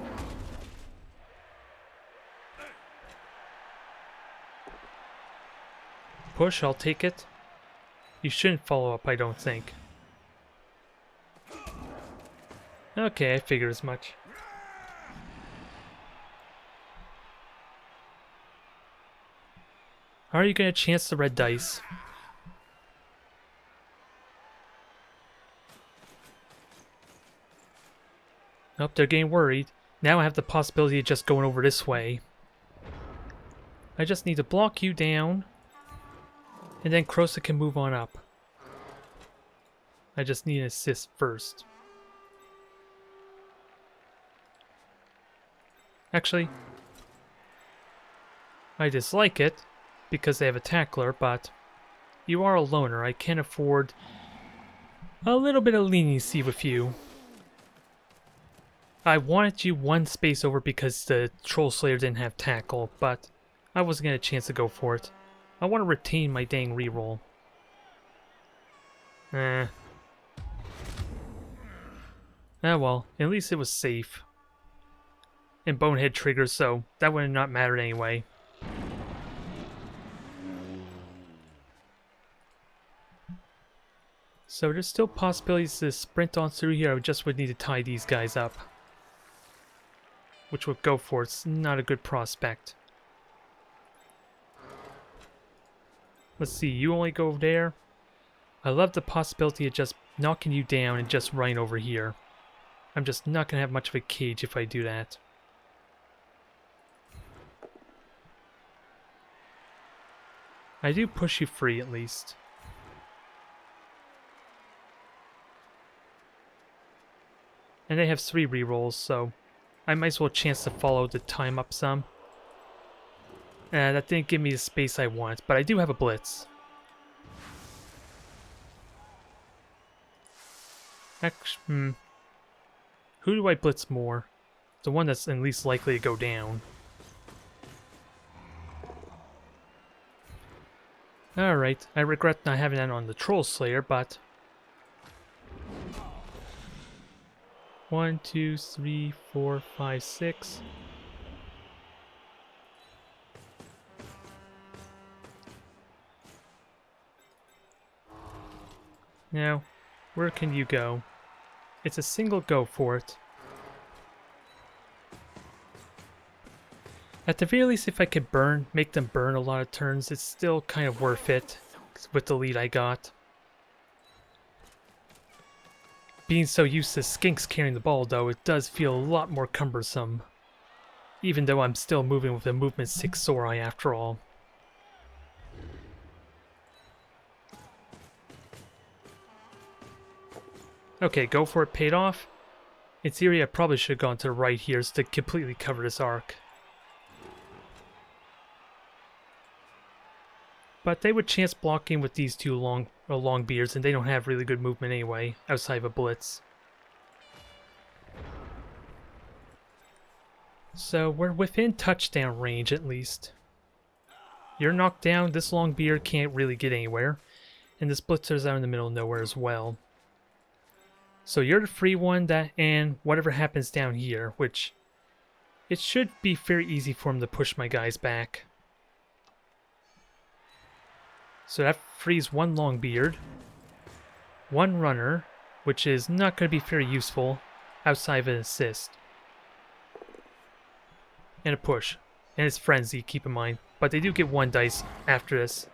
Push, I'll take it. You shouldn't follow up, I don't think. Okay, I figured as much. How are you going to chance the red dice? Nope, they're getting worried. Now I have the possibility of just going over this way. I just need to block you down. And then Crosa can move on up. I just need an assist first. Actually, I dislike it because they have a tackler, but you are a loner. I can afford a little bit of leniency with you. I wanted you 1 space over because the Troll Slayer didn't have tackle, but I wasn't going to chance to go for it. I want to retain my dang reroll. Ah well, at least it was safe. And Bonehead triggers, so that would have not mattered anyway. So there's still possibilities to sprint on through here. I just would need to tie these guys up. Which would go for it. It's not a good prospect. Let's see, you only go there. I love the possibility of just knocking you down and just running over here. I'm just not going to have much of a cage if I do that. I do push you free at least. And they have 3 rerolls, so I might as well chance to follow the time up some. That didn't give me the space I want, but I do have a blitz. Who do I blitz more? The one that's at least likely to go down. Alright, I regret not having that on the Troll Slayer, but... 1, 2, 3, 4, 5, 6. Now, where can you go? It's a single go for it. At the very least, if I could make them burn a lot of turns, it's still kind of worth it with the lead I got. Being so used to skinks carrying the ball, though, it does feel a lot more cumbersome. Even though I'm still moving with a movement 6 Sorai after all. Okay, go for it, paid off. In theory, I probably should have gone to the right here to completely cover this arc. But they would chance blocking with these two long beards, and they don't have really good movement anyway, outside of a blitz. So we're within touchdown range at least. You're knocked down, this long beard can't really get anywhere, and this blitzer's out in the middle of nowhere as well. So you're the free one, and whatever happens down here, which it should be very easy for him to push my guys back. So that frees one long beard, one runner, which is not going to be very useful outside of an assist. And a push. And it's frenzy, keep in mind. But they do get one dice after this.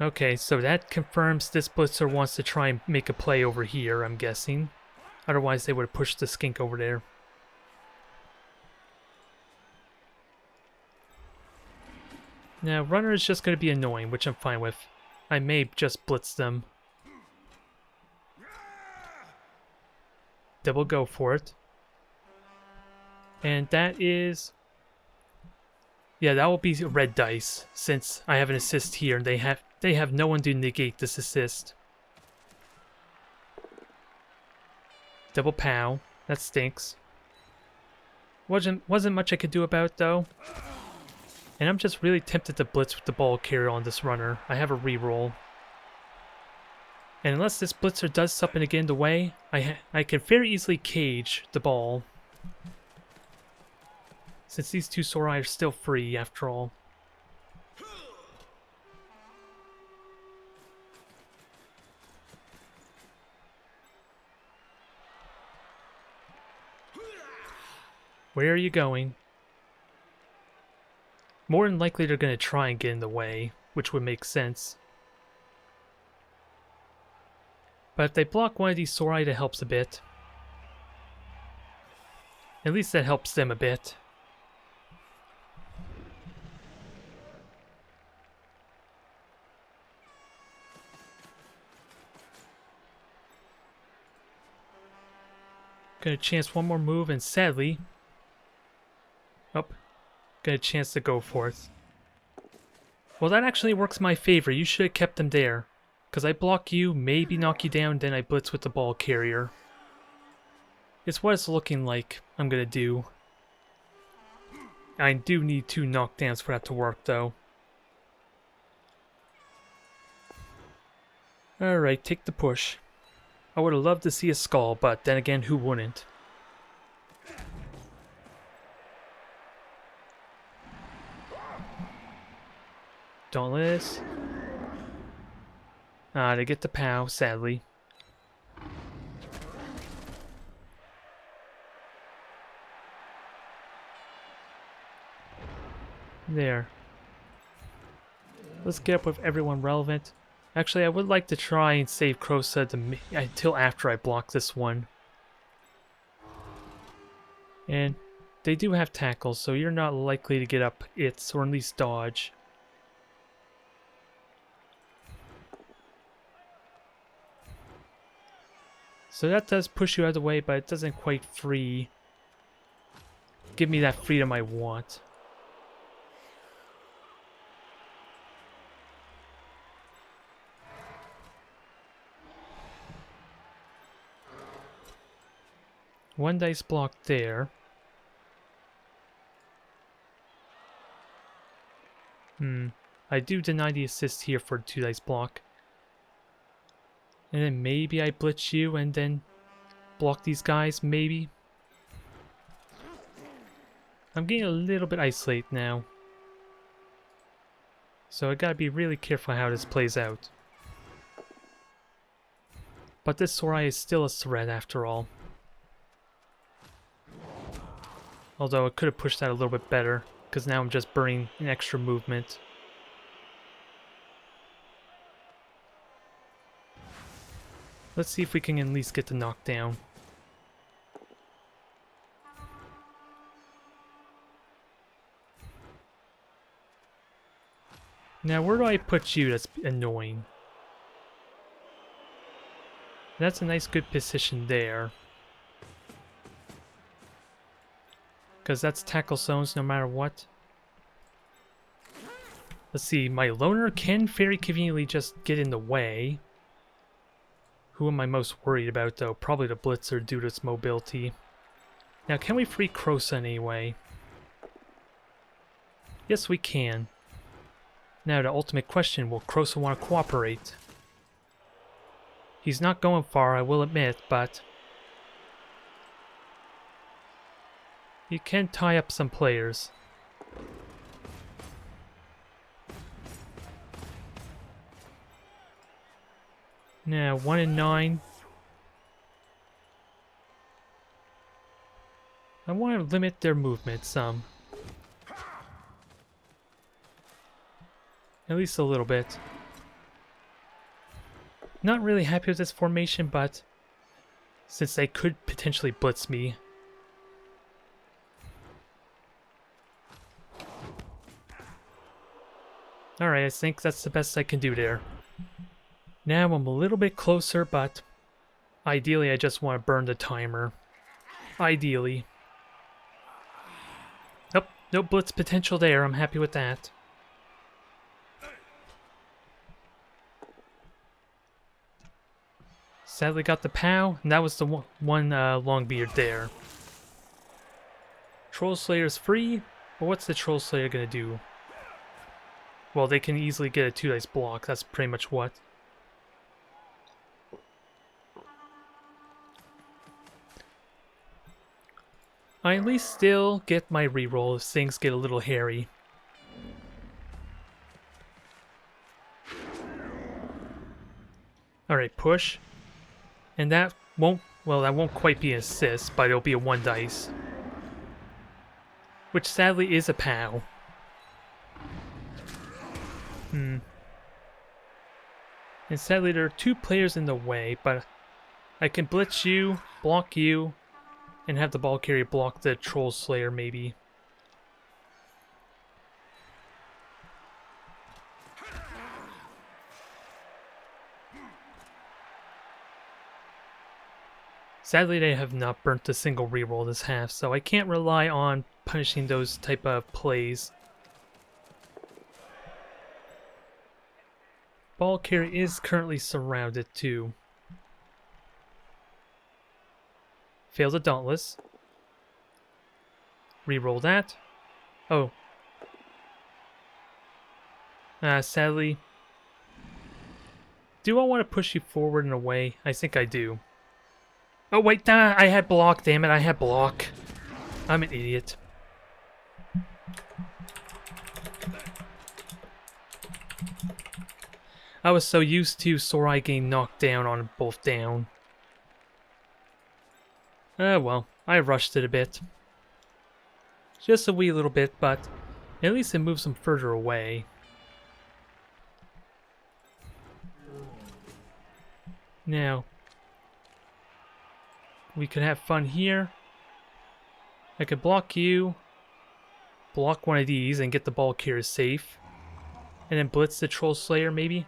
Okay, so that confirms this blitzer wants to try and make a play over here, I'm guessing. Otherwise they would have pushed the skink over there. Now, runner is just going to be annoying, which I'm fine with. I may just blitz them. Double go for it. And that is... yeah, that will be a red dice, since I have an assist here, and they have no one to negate this assist. Double pow. That stinks. Wasn't much I could do about it, though. And I'm just really tempted to blitz with the ball carrier on this runner. I have a reroll. And unless this blitzer does something to get in the way, I can very easily cage the ball. Since these two Sorai are still free, after all. Where are you going? More than likely they're going to try and get in the way, which would make sense. But if they block one of these Sorai, that helps a bit. At least that helps them a bit. Gonna chance one more move, and sadly... oh, got a chance to go for it. Well, that actually works in my favor. You should have kept them there. Because I block you, maybe knock you down, then I blitz with the ball carrier. It's what it's looking like I'm gonna do. I do need 2 knockdowns for that to work, though. Alright, take the push. I would have loved to see a skull, but then again, who wouldn't? Dauntless. Ah, they get the POW, sadly. There. Let's get up with everyone relevant. Actually, I would like to try and save Krosa until after I block this one. And they do have tackles, so you're not likely to get up its, or at least dodge. So that does push you out of the way, but it doesn't quite give me that freedom I want. One dice block there. I do deny the assist here for 2 dice block. And then maybe I blitz you and then block these guys, maybe. I'm getting a little bit isolated now. So I gotta be really careful how this plays out. But this Sorai is still a threat after all. Although I could have pushed that a little bit better, because now I'm just burning an extra movement. Let's see if we can at least get the knockdown. Now where do I put you that's annoying? That's a nice good position there. Because that's tackle zones no matter what. Let's see, my loner can very conveniently just get in the way. Who am I most worried about though? Probably the Blitzer due to its mobility. Now can we free Krosa anyway? Yes we can. Now the ultimate question, will Krosa want to cooperate? He's not going far, I will admit, but he can tie up some players. Now, 1 and 9. I want to limit their movement some. At least a little bit. Not really happy with this formation, but since they could potentially blitz me. Alright, I think that's the best I can do there. Now I'm a little bit closer, but ideally I just want to burn the timer. Ideally. Nope, no blitz potential there, I'm happy with that. Sadly got the POW, and that was the one Longbeard there. Troll Slayer's free, but what's the Troll Slayer gonna do? Well, they can easily get a 2 dice block, that's pretty much what. I at least still get my reroll if things get a little hairy. Alright, push. And that won't, well, that won't quite be an assist, but it'll be a 1 dice. Which sadly is a POW. And sadly there are 2 players in the way, but I can blitz you, block you, and have the ball carrier block the Troll Slayer maybe. Sadly, they have not burnt a single reroll this half, so I can't rely on punishing those type of plays. Ball carrier is currently surrounded too. Fail the Dauntless. Reroll that. Oh. Sadly. Do I want to push you forward in a way? I think I do. Oh wait, I had block, damn it, I had block. I'm an idiot. I was so used to Sorai getting knocked down on both down. Well, I rushed it a bit. Just a wee little bit, but at least it moves them further away. Now, we could have fun here. I could block you, block one of these and get the ball carrier safe. And then blitz the Troll Slayer maybe.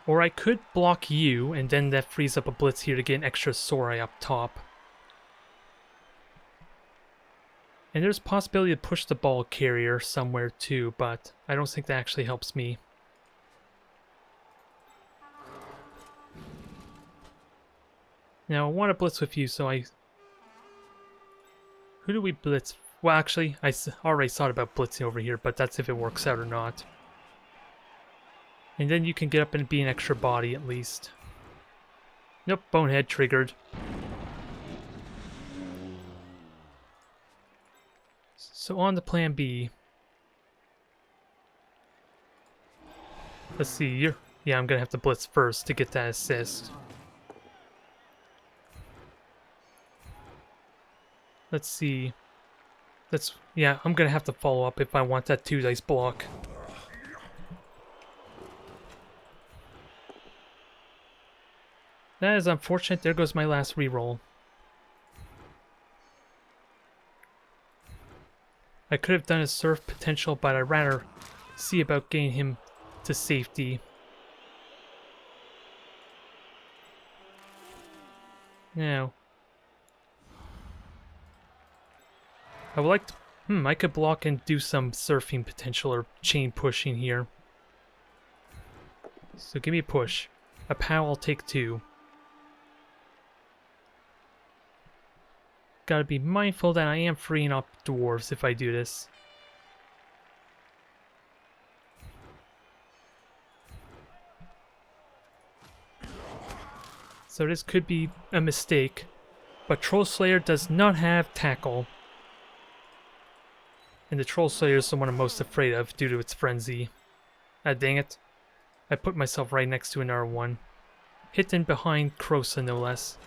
Or I could block you and then that frees up a blitz here to get an extra Sorai up top. And there's a possibility to push the ball carrier somewhere too, but I don't think that actually helps me. Now I want to blitz with you, so I... Who do we blitz? Well, actually, already thought about blitzing over here, but that's if it works out or not. And then you can get up and be an extra body at least. Nope, bonehead triggered. So on to plan B. Let's see, yeah, I'm gonna have to blitz first to get that assist. Let's see. Yeah, I'm gonna have to follow up if I want that 2-dice block. That is unfortunate. There goes my last reroll. I could have done a surf potential, but I'd rather see about getting him to safety. Now, I would like to... I could block and do some surfing potential or chain pushing here. So give me a push. A POW, I'll take 2. Gotta be mindful that I am freeing up dwarves if I do this. So this could be a mistake, but Troll Slayer does not have tackle. And the Troll Slayer is the one I'm most afraid of due to its frenzy. Ah, dang it. I put myself right next to another one. Hidden behind Krosa, no less.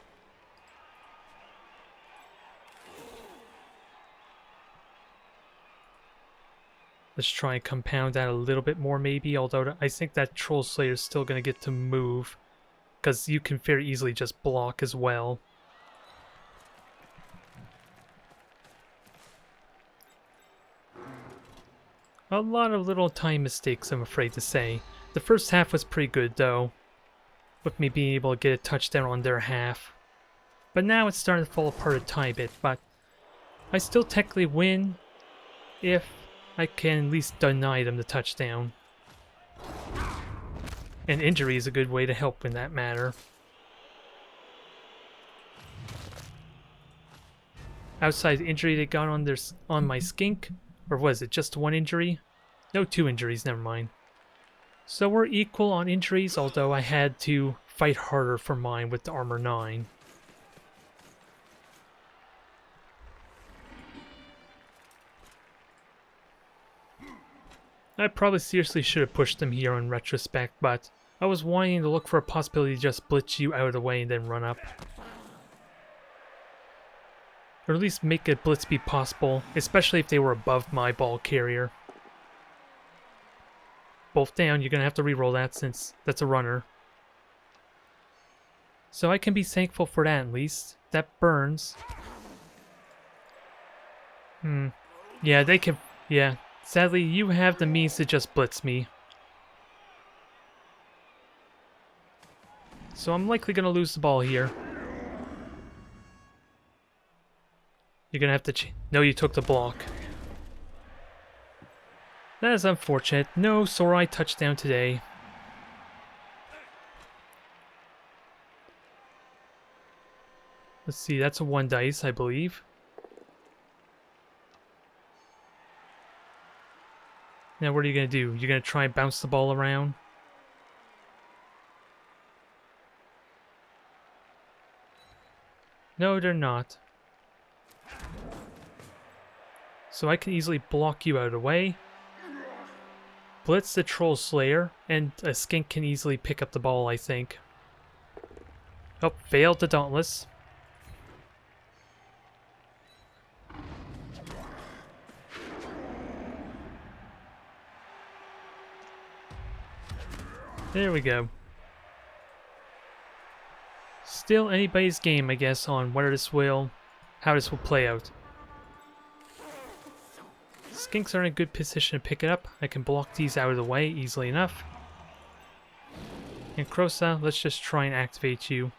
Let's try and compound that a little bit more maybe, although I think that Troll Slayer is still going to get to move. Because you can very easily just block as well. A lot of little time mistakes, I'm afraid to say. The first half was pretty good though, with me being able to get a touchdown on their half. But now it's starting to fall apart a tiny bit, but I still technically win if I can at least deny them the touchdown. And injury is a good way to help in that matter. Outside injury they got on my skink, or was it just 1 injury? No, 2 injuries, never mind. So we're equal on injuries, although I had to fight harder for mine with the armor 9. I probably seriously should have pushed them here in retrospect, but I was wanting to look for a possibility to just blitz you out of the way and then run up. Or at least make a blitz be possible, especially if they were above my ball carrier. Both down, you're going to have to reroll that since that's a runner. So I can be thankful for that at least. That burns. Yeah, they can... Yeah. Sadly, you have the means to just blitz me. So I'm likely going to lose the ball here. You're going to have to... No, you took the block. That is unfortunate. No Sorai touchdown today. Let's see, that's a 1 dice, I believe. Now what are you going to do? You're going to try and bounce the ball around? No, they're not. So I can easily block you out of the way. Blitz the Troll Slayer, and a skink can easily pick up the ball, I think. Oh, failed the Dauntless. There we go. Still anybody's game, I guess, on how this will play out. Skinks are in a good position to pick it up. I can block these out of the way easily enough. And Krosa, let's just try and activate you.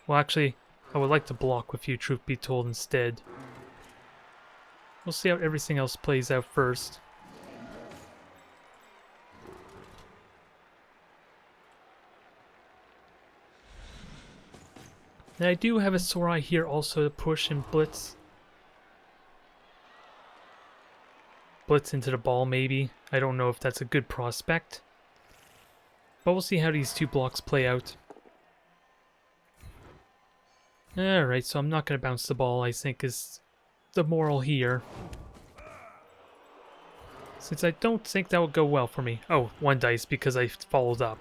Well, actually, I would like to block with you, truth be told, instead. We'll see how everything else plays out first. And I do have a Sorai here also to push and blitz. Blitz into the ball maybe. I don't know if that's a good prospect. But we'll see how these two blocks play out. Alright, so I'm not going to bounce the ball, I think is the moral here. Since I don't think that would go well for me. Oh, one dice because I followed up.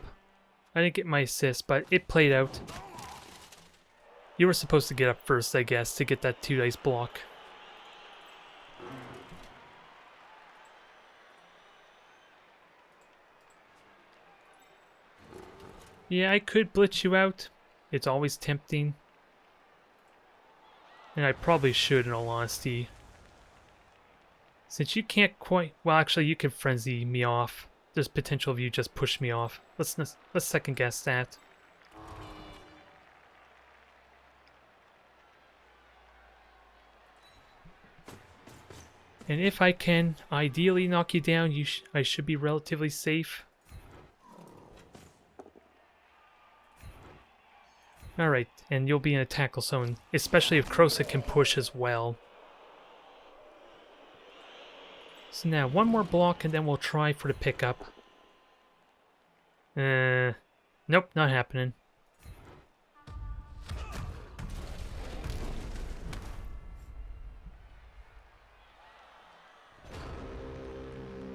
I didn't get my assist, but it played out. You were supposed to get up first, I guess, to get that 2 dice block. Yeah, I could blitz you out. It's always tempting. And I probably should, in all honesty. Since you can't quite... Well, actually, you can frenzy me off. There's potential of you just push me off. Let's second guess that. And if I can ideally knock you down, I should be relatively safe. Alright, and you'll be in a tackle zone, especially if Krosa can push as well. So now, one more block and then we'll try for the pickup. Nope, not happening.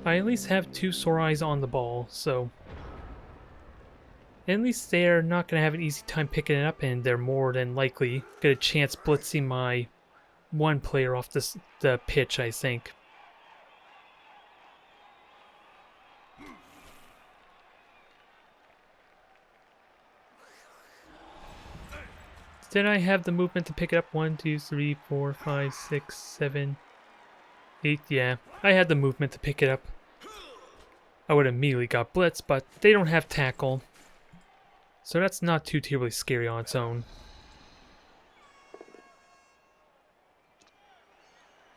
I at least have 2 Sorais on the ball, so... At least they're not going to have an easy time picking it up, and they're more than likely get a chance blitzing my one player off the pitch, I think. Did I have the movement to pick it up? 1, 2, 3, 4, 5, 6, 7, 8. Yeah, I had the movement to pick it up. I would have immediately got blitz, but they don't have tackle. So that's not too terribly scary on its own.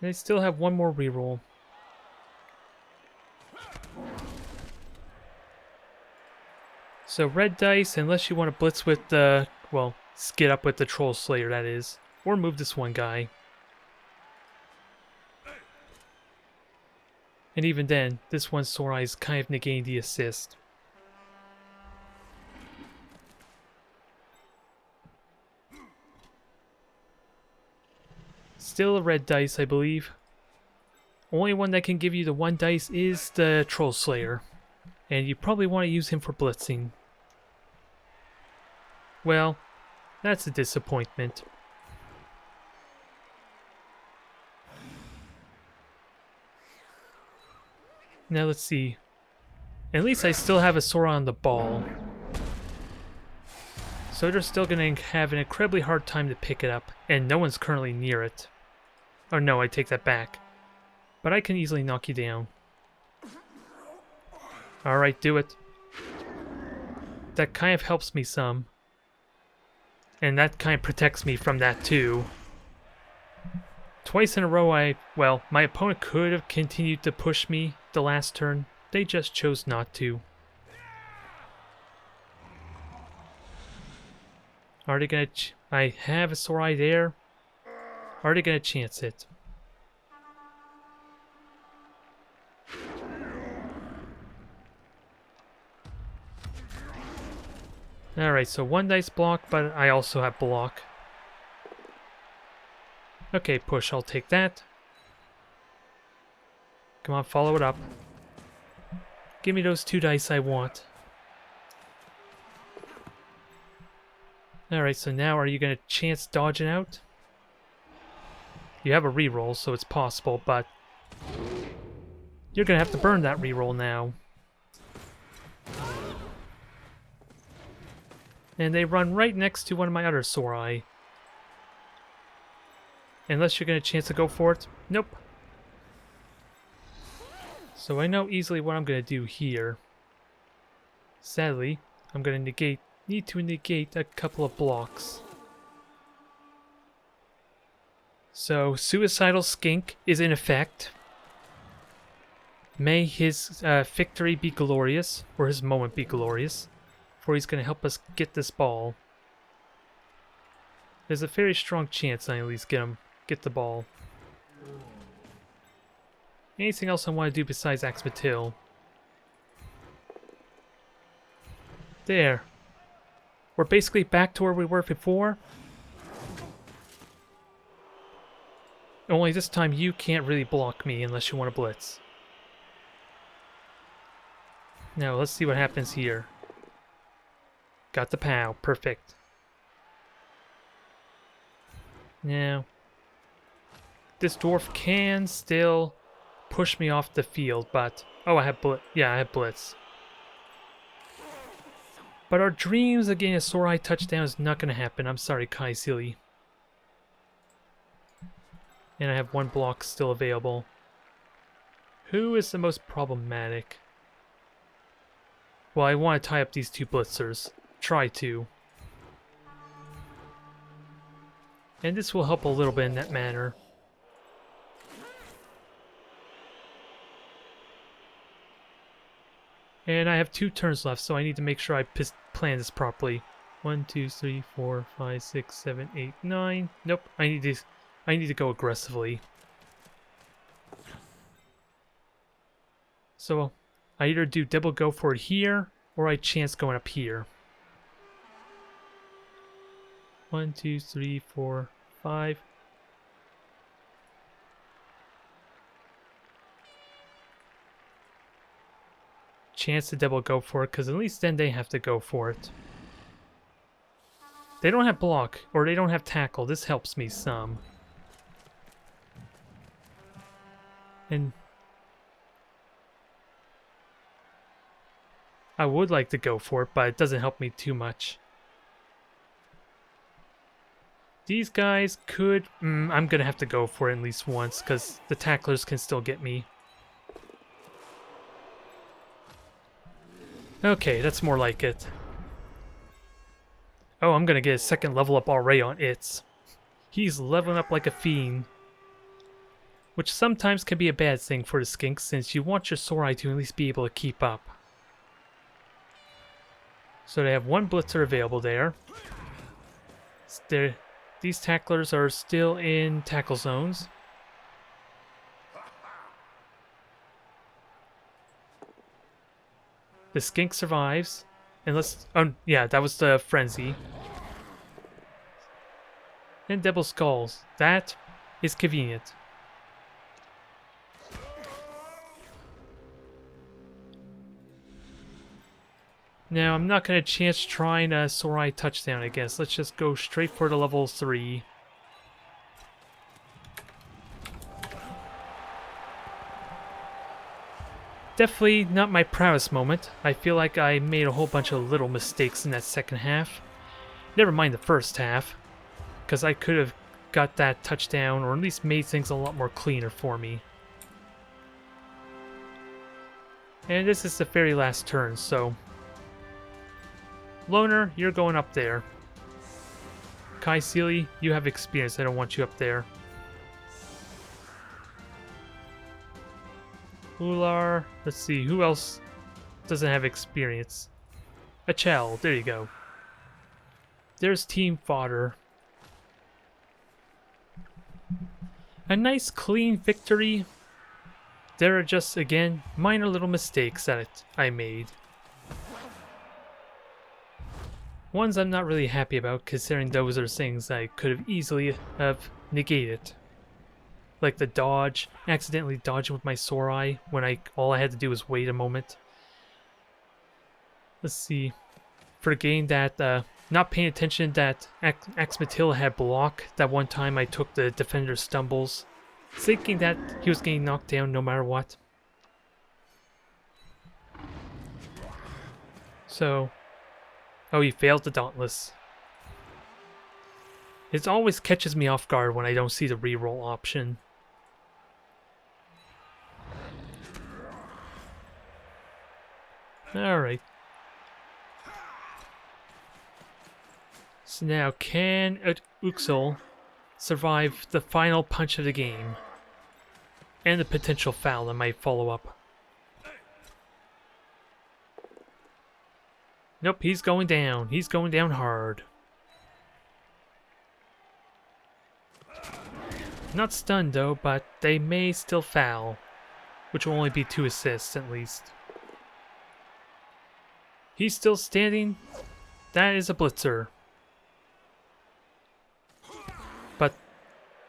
They still have one more reroll. So red dice, unless you want to blitz with the, well, skid up with the Troll Slayer, that is. Or move this one guy. And even then, this one Sorai is kind of negating the assist. Still a red dice, I believe. Only one that can give you the 1 dice is the Troll Slayer. And you probably want to use him for blitzing. Well, that's a disappointment. Now let's see. At least I still have a Sora on the ball. So they're still going to have an incredibly hard time to pick it up. And no one's currently near it. Oh no, I take that back. But I can easily knock you down. Alright, do it. That kind of helps me some. And that kind of protects me from that too. Twice in a row well, my opponent could have continued to push me the last turn. They just chose not to. Are they gonna... I have a Sorai there. Are they gonna chance it? Alright, so 1 dice block, but I also have block. Okay, push, I'll take that. Come on, follow it up. Give me those 2 dice I want. Alright, so now are you going to chance dodging out? You have a reroll, so it's possible, but you're going to have to burn that reroll now. And they run right next to one of my other Sorai. Unless you're going to chance to go for it. Nope. So I know easily what I'm going to do here. Sadly, I'm going to need to negate a couple of blocks. So, Suicidal Skink is in effect. May his victory be glorious, or his moment be glorious, for he's going to help us get this ball. There's a very strong chance I at least get the ball. Anything else I want to do besides Axmatil? There. We're basically back to where we were before. Only this time you can't really block me unless you want to blitz. Now let's see what happens here. Got the POW. Perfect. Now, this dwarf can still push me off the field, but... Oh, I have blitz. But our dreams of getting a Sorai touchdown is not going to happen. I'm sorry, Kai Sealy. And I have one block still available. Who is the most problematic? Well, I want to tie up these two blitzers. Try to. And this will help a little bit in that manner. And I have 2 turns left, so I need to make sure I plan this properly. 1, 2, 3, 4, 5, 6, 7, 8, 9. Nope, I need to go aggressively. So I either do double go for it here, or I chance going up here. 1, 2, 3, 4, 5. Chance to double go for it, because at least then they have to go for it. They don't have block, or they don't have tackle. This helps me some. And I would like to go for it, but it doesn't help me too much. These guys could... I'm going to have to go for it at least once, because the tacklers can still get me. Okay, that's more like it. Oh, I'm going to get a second level up already on It's. He's leveling up like a fiend. Which sometimes can be a bad thing for the skink, since you want your Sorai to at least be able to keep up. So they have one blitzer available there. These tacklers are still in tackle zones. The skink survives. And let's... yeah, that was the frenzy. And double skulls. That is convenient. Now, I'm not going to chance trying a Sorai touchdown, I guess. Let's just go straight for the level 3. Definitely not my proudest moment. I feel like I made a whole bunch of little mistakes in that second half. Never mind the first half, because I could have got that touchdown, or at least made things a lot more cleaner for me. And this is the very last turn, so... Loner, you're going up there. Kai Sealy, you have experience. I don't want you up there. Ular, let's see, who else doesn't have experience? Achel, there you go. There's team fodder. A nice clean victory. There are just, again, minor little mistakes that I made. Ones I'm not really happy about, considering those are things I could have easily have negated. Like the dodge, accidentally dodging with my Sorai when all I had to do was wait a moment. Let's see. Forgetting that, not paying attention that Axmatil had block that one time I took the defender stumbles. Thinking that he was getting knocked down no matter what. So... Oh, he failed the Dauntless. It always catches me off guard when I don't see the reroll option. Alright. So now, can Uxel survive the final punch of the game? And the potential foul that might follow up. Nope, he's going down. He's going down hard. Not stunned though, but they may still foul, which will only be 2 assists at least. He's still standing. That is a blitzer. But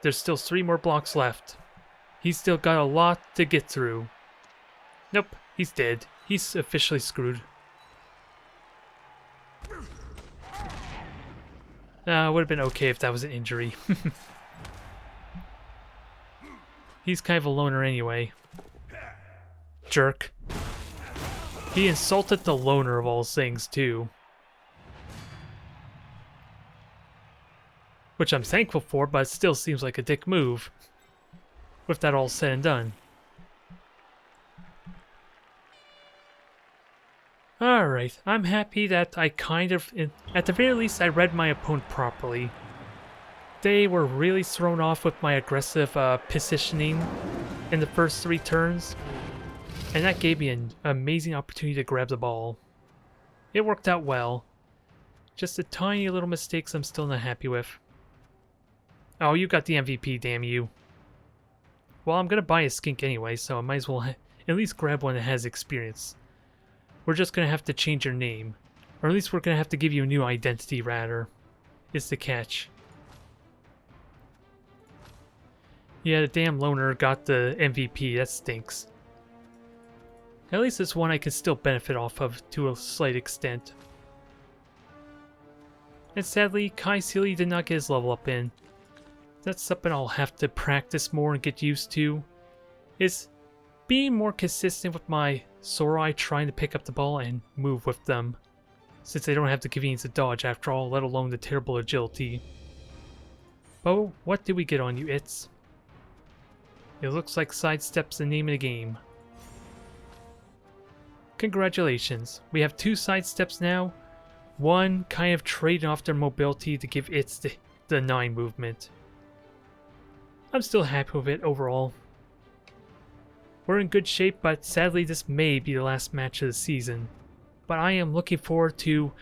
there's still 3 more blocks left. He's still got a lot to get through. Nope, he's dead. He's officially screwed. Would have been okay if that was an injury. He's kind of a loner anyway. Jerk. He insulted the loner of all things, too. Which I'm thankful for, but it still seems like a dick move. With that all said and done. Alright, I'm happy that I kind of, at the very least, I read my opponent properly. They were really thrown off with my aggressive positioning in the first 3 turns, and that gave me an amazing opportunity to grab the ball. It worked out well. Just the tiny little mistakes I'm still not happy with. Oh, you got the MVP, damn you. Well, I'm gonna buy a skink anyway, so I might as well at least grab one that has experience. We're just gonna have to change your name. Or at least we're gonna have to give you a new identity, rather. Is the catch. Yeah, the damn loner got the MVP, that stinks. At least it's one I can still benefit off of to a slight extent. And sadly, Kai Sealy did not get his level up in. That's something I'll have to practice more and get used to. Is being more consistent with my Sorai trying to pick up the ball and move with them. Since they don't have the convenience of dodge after all, let alone the terrible agility. But what did we get on you, It's? It looks like sidestep's the name of the game. Congratulations, we have 2 sidesteps now. One kind of trading off their mobility to give It's the 9 movement. I'm still happy with it overall. We're in good shape, but sadly this may be the last match of the season. But I am looking forward to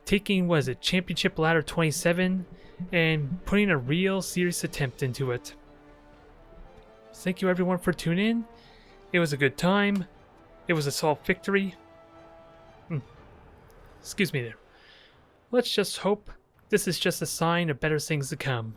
taking, what is it, Championship Ladder 27 and putting a real serious attempt into it. Thank you everyone for tuning in. It was a good time. It was a solid victory. Excuse me there. Let's just hope this is just a sign of better things to come.